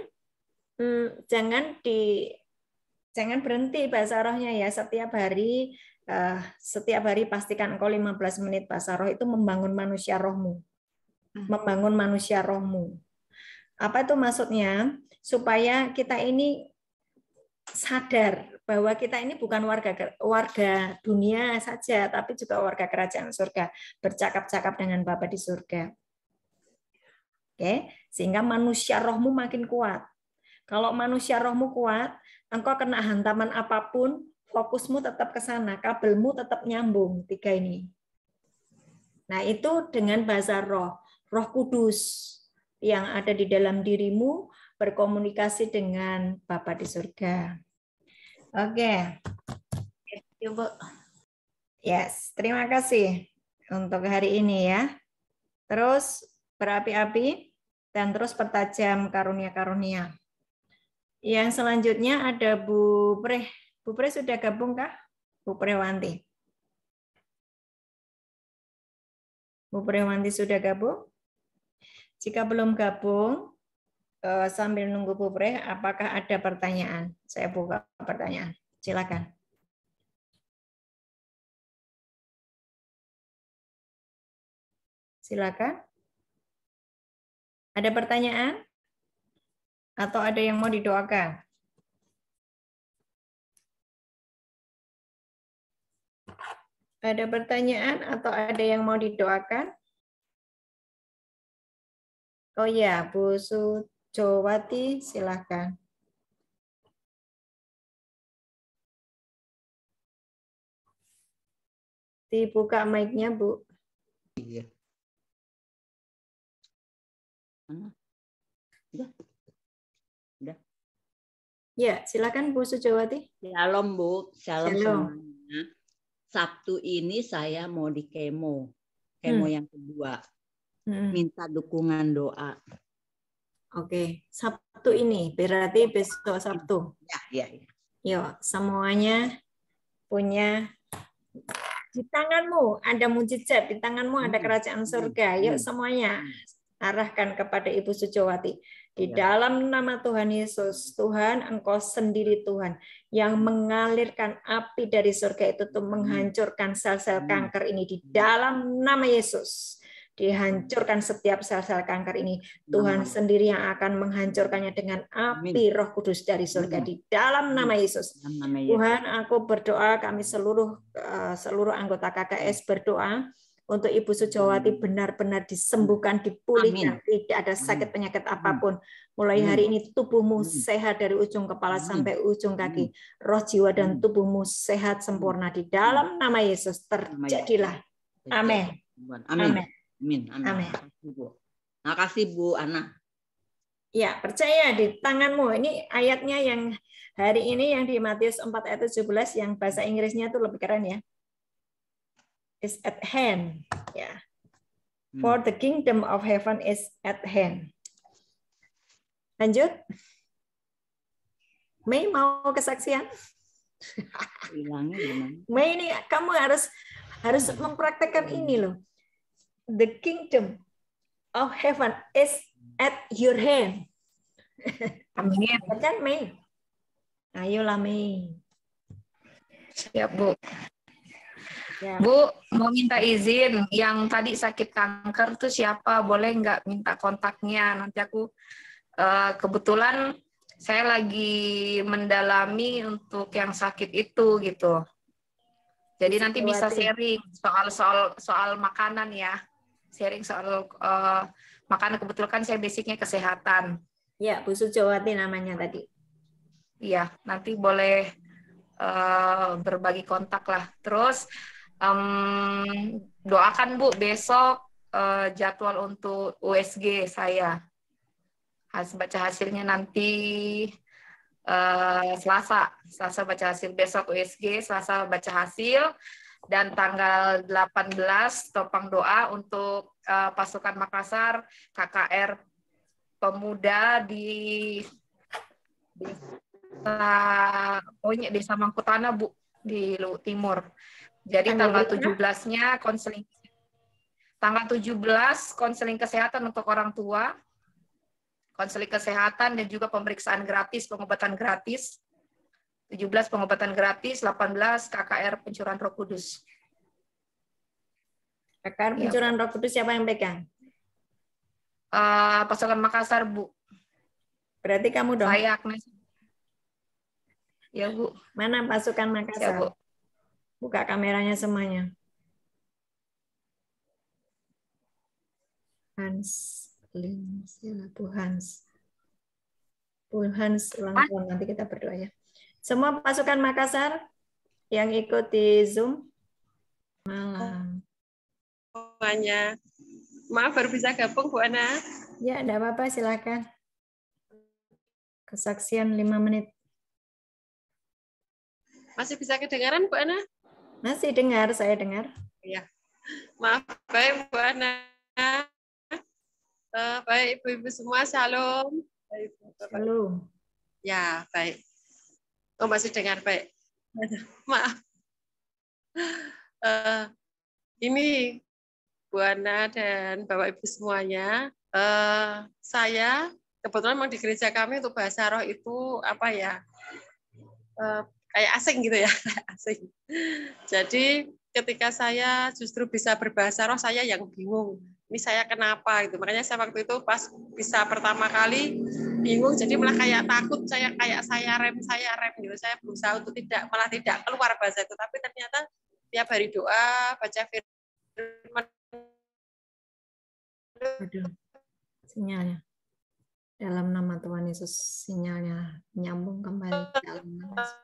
berhenti bahasa rohnya ya, setiap hari pastikan engkau 15 menit bahasa roh, itu membangun manusia rohmu. Membangun manusia rohmu. Apa itu maksudnya? Supaya kita ini sadar bahwa kita ini bukan warga dunia saja, tapi juga warga kerajaan surga, bercakap-cakap dengan Bapa di surga. Oke, sehingga manusia rohmu makin kuat. Kalau manusia rohmu kuat, engkau kena hantaman apapun, fokusmu tetap ke sana, kabelmu tetap nyambung, 3 ini. Nah, itu dengan bahasa roh. Roh Kudus yang ada di dalam dirimu berkomunikasi dengan Bapa di surga. Oke. Yes, terima kasih untuk hari ini ya. Terus berapi-api dan terus pertajam karunia-karunia. Yang selanjutnya ada Bu Pre. Bu Pre sudah gabung kah? Bu Prewanti. Bu Prewanti sudah gabung? Jika belum gabung, sambil nunggu Bu Pre, apakah ada pertanyaan? Saya buka pertanyaan. Silakan. Silakan. Ada pertanyaan? Atau ada yang mau didoakan? Ada pertanyaan atau ada yang mau didoakan? Oh ya, Bu Sujowati, silakan. Dibuka mic-nya, Bu. Iya. Udah. Ya, silakan Bu Sujowati. Shalom, Bu. Shalom Shalom. semuanya. Sabtu ini saya mau di kemo. Kemo yang kedua. Minta dukungan doa. Oke, Sabtu ini berarti besok Sabtu. Ya. Yuk, semuanya punya di tanganmu ada mujizat, di tanganmu ada kerajaan surga. Yuk semuanya arahkan kepada Ibu Sujowati. Di dalam nama Tuhan Yesus, Tuhan, Engkau sendiri Tuhan yang mengalirkan api dari surga itu untuk menghancurkan sel-sel kanker ini di dalam nama Yesus. Dihancurkan setiap sel-sel kanker ini. Tuhan sendiri yang akan menghancurkannya dengan api Roh Kudus dari surga di dalam nama Yesus. Tuhan, aku berdoa, kami seluruh anggota KKS berdoa untuk Ibu Sujowati benar-benar disembuhkan, dipulihkan, tidak ada sakit penyakit apapun. Mulai hari ini tubuhmu sehat dari ujung kepala sampai ujung kaki. Roh, jiwa, dan tubuhmu sehat sempurna di dalam nama Yesus. Terjadilah. Amin. Amin. Amin. Makasih Bu Ana. Ya, percaya di tanganmu. Ini ayatnya yang hari ini yang di Matius 4 ayat 17 yang bahasa Inggrisnya itu lebih keren ya. Is at hand. Ya. For the kingdom of heaven is at hand. Lanjut. Mei mau kesaksian? Mei ini kamu harus mempraktekkan ini loh. The kingdom of heaven is at your hand. Amin. Kan Mei? Ayolah Mei. Siap Bu. Ya. Bu, mau minta izin. Yang tadi sakit kanker tuh siapa? Boleh nggak minta kontaknya? Nanti aku kebetulan saya lagi mendalami untuk yang sakit itu gitu. Jadi nanti bisa sharing soal makanan ya. Sharing soal makanan, kebetulan kan saya basicnya kesehatan. Ya, Bu Sujowati namanya tadi. Iya, nanti boleh berbagi kontak lah. Terus doakan Bu besok jadwal untuk USG saya. Baca hasilnya nanti Selasa baca hasil, besok USG, Selasa baca hasil. Dan tanggal 18 topang doa untuk pasukan Makassar, KKR Pemuda di Desa Mangkutana Bu, di Timur. Jadi tanggal 17-nya konseling. Tanggal 17 konseling kesehatan untuk orang tua, konseling kesehatan dan juga pemeriksaan gratis, pengobatan gratis. 17 pengobatan gratis, 18 KKR pencurahan Roh Kudus. KKR pencurahan Roh Kudus siapa yang pegang? Pasukan Makassar, Bu. Berarti kamu dong. Saya Agnes. Ya, Bu. Mana pasukan Makassar? Ya, Bu. Buka kameranya semuanya. Hans, Bu Hans. Bu Hans ulang tahun, nanti kita berdoa ya. Semua pasukan Makassar yang ikut di Zoom. Malam. Semuanya. Maaf baru bisa gabung Bu Ana. Ya, enggak apa-apa, silakan. Kesaksian 5 menit. Masih bisa kedengaran Bu Ana? Masih dengar, saya dengar. Ya. Maaf, baik Bu Ana. Baik Ibu-ibu semua, shalom. Shalom. Ya, baik. Oh, masih dengar baik. Maaf. Ini Bu Ana dan Bapak Ibu semuanya. Saya kebetulan memang di gereja kami untuk bahasa roh itu apa ya, kayak asing gitu ya, asing. Jadi ketika saya justru bisa berbahasa roh, saya yang bingung. Ini saya kenapa gitu. Makanya saya waktu itu pas bisa pertama kali bingung, jadi malah kayak takut, saya rem gitu. Saya berusaha untuk malah tidak keluar bahasa itu, tapi ternyata tiap hari doa, baca firman. Aduh, sinyalnya. Dalam nama Tuhan Yesus, sinyalnya nyambung kembali. Dalam nama Yesus.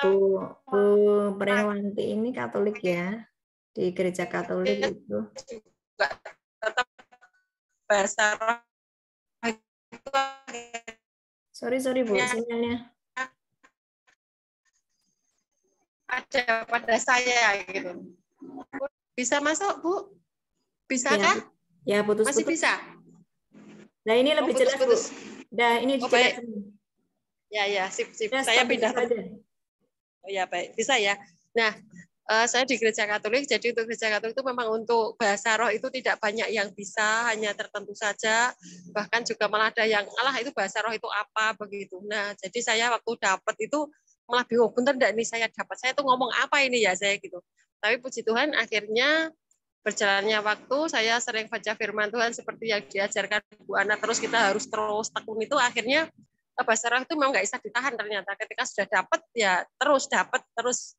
Bu Prewanti ini Katolik ya, di gereja Katolik itu. Juga tetap bahasa roh itu. Sorry Bu, sinyalnya ada pada saya gitu. Bisa masuk Bu? Bisa ya, kah? Ya putus-putus. Masih bisa. Nah ini lebih jelas Bu. Nah ini jelas. Ya, sip. Ya, Saya pindah aja. Oh ya baik, bisa ya. Nah, saya di gereja Katolik, jadi untuk gereja Katolik itu memang untuk bahasa roh itu tidak banyak yang bisa, hanya tertentu saja. Bahkan juga malah ada yang, alah itu bahasa roh itu apa begitu. Nah, jadi saya waktu dapat itu malah bingung, bener enggak nih saya dapat, saya tuh ngomong apa ini ya saya gitu. Tapi puji Tuhan akhirnya berjalannya waktu, saya sering baca firman Tuhan seperti yang diajarkan Bu Ana, terus kita harus terus tekun itu, akhirnya bahasa roh itu memang nggak bisa ditahan ternyata. Ketika sudah dapat ya dapat terus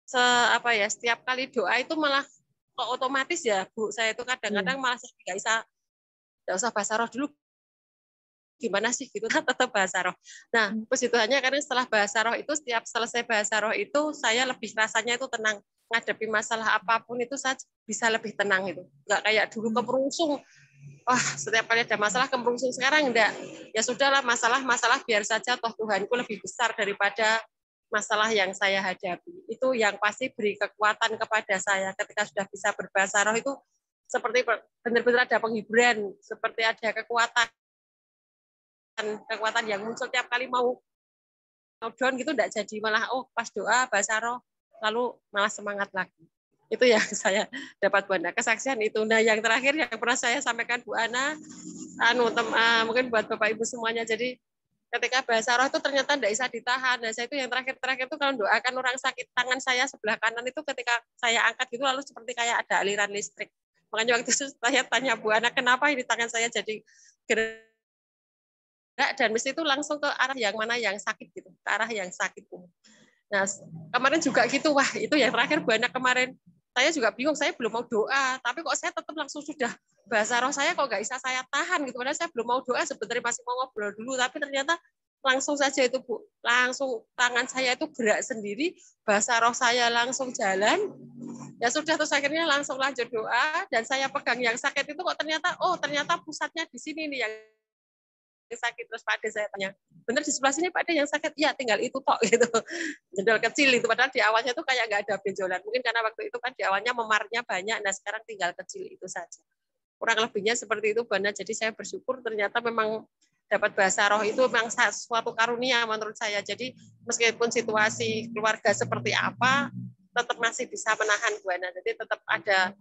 setiap kali doa itu malah kok otomatis ya Bu, saya itu kadang-kadang malah nggak usah bahasa roh dulu, gimana sih gitu, tetap bahasa roh. Nah, puji Tuhannya karena setelah bahasa roh itu, setiap selesai bahasa roh itu saya lebih rasanya itu tenang, ngadepi masalah apapun itu saya bisa lebih tenang itu, nggak kayak dulu kemerungsung. Wah, setiap kali ada masalah kemerungsung. Sekarang enggak, ya sudahlah, masalah biar saja, toh Tuhanku lebih besar daripada masalah yang saya hadapi. Itu yang pasti beri kekuatan kepada saya ketika sudah bisa berbahasa roh itu, seperti benar-benar ada penghiburan, seperti ada kekuatan yang muncul tiap kali mau down gitu, enggak jadi malah pas doa bahasa roh lalu malah semangat lagi. Itu yang saya dapat Bu Ana, kesaksian itu. Nah, yang terakhir yang pernah saya sampaikan Bu Ana, mungkin buat Bapak Ibu semuanya, jadi ketika bahasa roh itu ternyata tidak bisa ditahan. Nah, saya itu yang terakhir itu kalau doakan orang sakit, tangan saya sebelah kanan itu ketika saya angkat gitu lalu seperti kayak ada aliran listrik. Makanya waktu itu saya tanya Bu Ana, kenapa ini tangan saya jadi gerak, dan mesti itu langsung ke arah yang mana yang sakit gitu, ke arah yang sakit. Nah, kemarin juga gitu, wah itu yang terakhir Bu Ana kemarin. Saya juga bingung, saya belum mau doa, tapi kok saya tetap langsung sudah bahasa roh saya kok nggak bisa saya tahan gitu. Padahal saya belum mau doa, sebenarnya masih mau ngobrol dulu, tapi ternyata langsung saja itu Bu, langsung tangan saya itu gerak sendiri, bahasa roh saya langsung jalan. Ya sudah, terus akhirnya langsung lanjut doa, dan saya pegang yang sakit itu kok ternyata pusatnya di sini nih yang sakit. Terus Pak Ade saya tanya, bener di sebelah sini Pak Ade yang sakit? Ya tinggal itu kok gitu, jendol kecil itu, padahal di awalnya tuh kayak nggak ada benjolan, mungkin karena waktu itu kan di awalnya memarnya banyak, nah sekarang tinggal kecil itu saja, kurang lebihnya seperti itu Bu Ana. Jadi saya bersyukur ternyata memang dapat bahasa roh itu memang suatu karunia menurut saya. Jadi meskipun situasi keluarga seperti apa, tetap masih bisa menahan Bu Ana, jadi tetap ada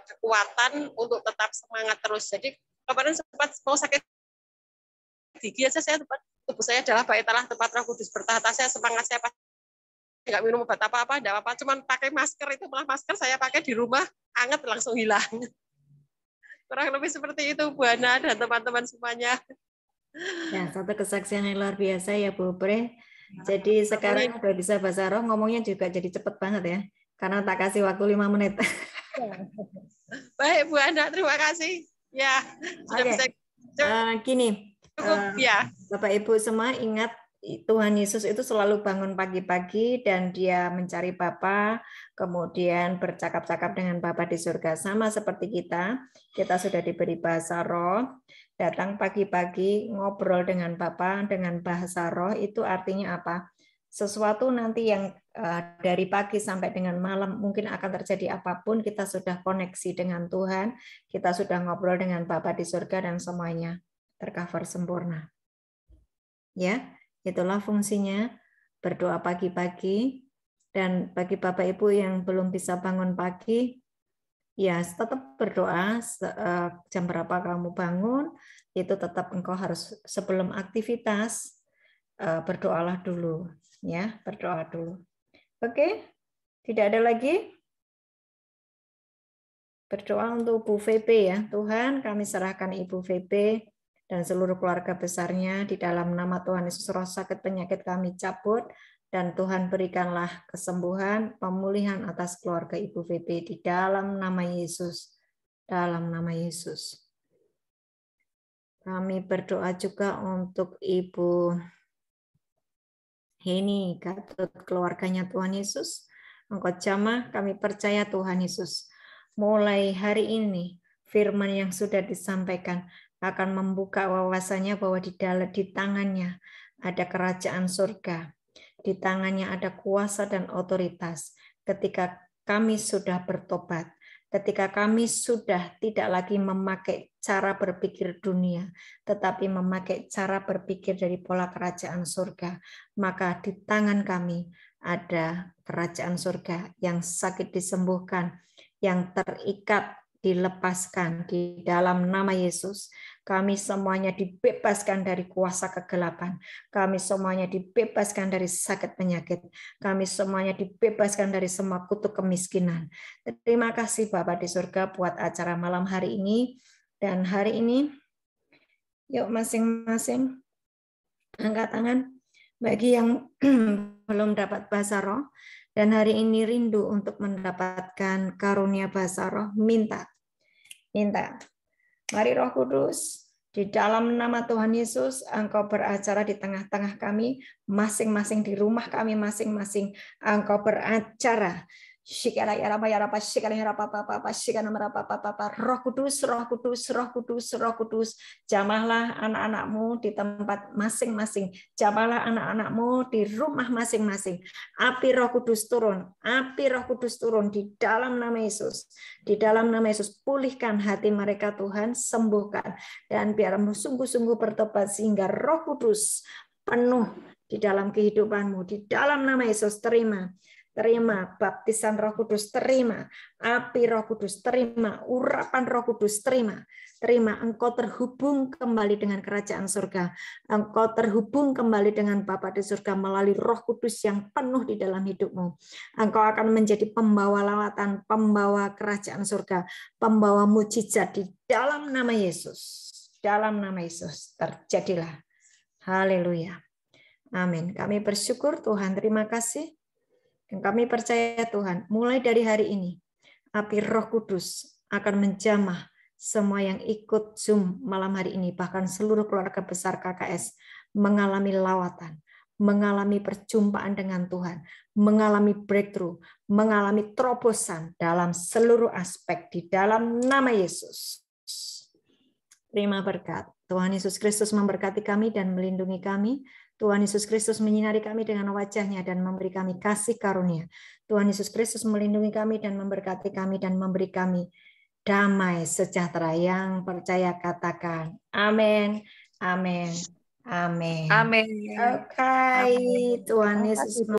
kekuatan untuk tetap semangat terus. Jadi kemarin sempat mau sakit gigi aja, tubuh saya adalah baitalah tempat Roh Kudus bertahta. Saya semangat, saya nggak minum obat apa-apa, enggak apa-apa, cuman pakai masker itu, malah masker saya pakai di rumah, anget langsung hilang. Kurang lebih seperti itu Bu Ana dan teman-teman semuanya. Ya, satu kesaksian yang luar biasa ya Bu Pre. Jadi sekarang udah bisa bahasa roh, ngomongnya juga jadi cepet banget ya, karena tak kasih waktu 5 menit. Baik Bu Ana, terima kasih. Ya, sudah bisa. Gini. Ya. Bapak Ibu semua ingat, Tuhan Yesus itu selalu bangun pagi-pagi dan dia mencari Bapa, kemudian bercakap-cakap dengan Bapa di surga. Sama seperti kita sudah diberi bahasa roh, datang pagi-pagi ngobrol dengan Bapa dengan bahasa roh. Itu artinya apa? Sesuatu nanti yang dari pagi sampai dengan malam mungkin akan terjadi apapun, kita sudah koneksi dengan Tuhan, kita sudah ngobrol dengan Bapa di surga, dan semuanya tercover sempurna. Ya, itulah fungsinya berdoa pagi-pagi Dan bagi Bapak Ibu yang belum bisa bangun pagi, ya tetap berdoa. Jam berapa kamu bangun, itu tetap engkau harus sebelum aktivitas berdoalah dulu, ya, berdoa dulu. Oke, tidak ada lagi. Berdoa untuk Bu VP ya. Tuhan, kami serahkan Ibu VP dan seluruh keluarga besarnya di dalam nama Tuhan Yesus. Roh sakit penyakit kami cabut, dan Tuhan berikanlah kesembuhan, pemulihan atas keluarga Ibu VP di dalam nama Yesus. Dalam nama Yesus. Kami berdoa juga untuk Ibu Heni, Gatot, keluarganya Tuhan Yesus. Engkau jamah, kami percaya Tuhan Yesus. Mulai hari ini, firman yang sudah disampaikan akan membuka wawasannya bahwa di tangannya ada kerajaan surga. Di tangannya ada kuasa dan otoritas. Ketika kami sudah bertobat, ketika kami sudah tidak lagi memakai cara berpikir dunia, tetapi memakai cara berpikir dari pola kerajaan surga, maka di tangan kami ada kerajaan surga, yang sakit disembuhkan, yang terikat dilepaskan di dalam nama Yesus. Kami semuanya dibebaskan dari kuasa kegelapan. Kami semuanya dibebaskan dari sakit penyakit. Kami semuanya dibebaskan dari semua kutuk kemiskinan. Terima kasih Bapa di surga buat acara malam hari ini. Dan hari ini, yuk masing-masing angkat tangan. Bagi yang belum dapat bahasa roh, dan hari ini rindu untuk mendapatkan karunia bahasa roh, minta. Mari Roh Kudus, di dalam nama Tuhan Yesus, Engkau beracara di tengah-tengah kami, masing-masing di rumah kami masing-masing. Engkau beracara. Roh Kudus, Roh Kudus, Roh Kudus, Roh Kudus, jamahlah anak-anakmu di tempat masing-masing, jamahlah anak-anakmu di rumah masing-masing. Api Roh Kudus turun, api Roh Kudus turun di dalam nama Yesus, di dalam nama Yesus. Pulihkan hati mereka Tuhan, sembuhkan, dan biar sungguh-sungguh bertobat sehingga Roh Kudus penuh di dalam kehidupanmu. Di dalam nama Yesus, terima baptisan Roh Kudus, terima api Roh Kudus, terima urapan Roh Kudus, terima engkau terhubung kembali dengan kerajaan surga, engkau terhubung kembali dengan Bapa di surga melalui Roh Kudus yang penuh di dalam hidupmu. Engkau akan menjadi pembawa lawatan, pembawa kerajaan surga, pembawa mujizat di dalam nama Yesus. Dalam nama Yesus terjadilah. Haleluya. Amin. Kami bersyukur Tuhan, terima kasih. Dan kami percaya Tuhan, mulai dari hari ini, api Roh Kudus akan menjamah semua yang ikut Zoom malam hari ini, bahkan seluruh keluarga besar KKS mengalami lawatan, mengalami perjumpaan dengan Tuhan, mengalami breakthrough, mengalami terobosan dalam seluruh aspek di dalam nama Yesus. Terima berkat. Tuhan Yesus Kristus memberkati kami dan melindungi kami. Tuhan Yesus Kristus menyinari kami dengan wajah-Nya dan memberi kami kasih karunia. Tuhan Yesus Kristus melindungi kami dan memberkati kami dan memberi kami damai sejahtera. Yang percaya katakan amin, amin, amin. Amin. Oke, Tuhan Yesus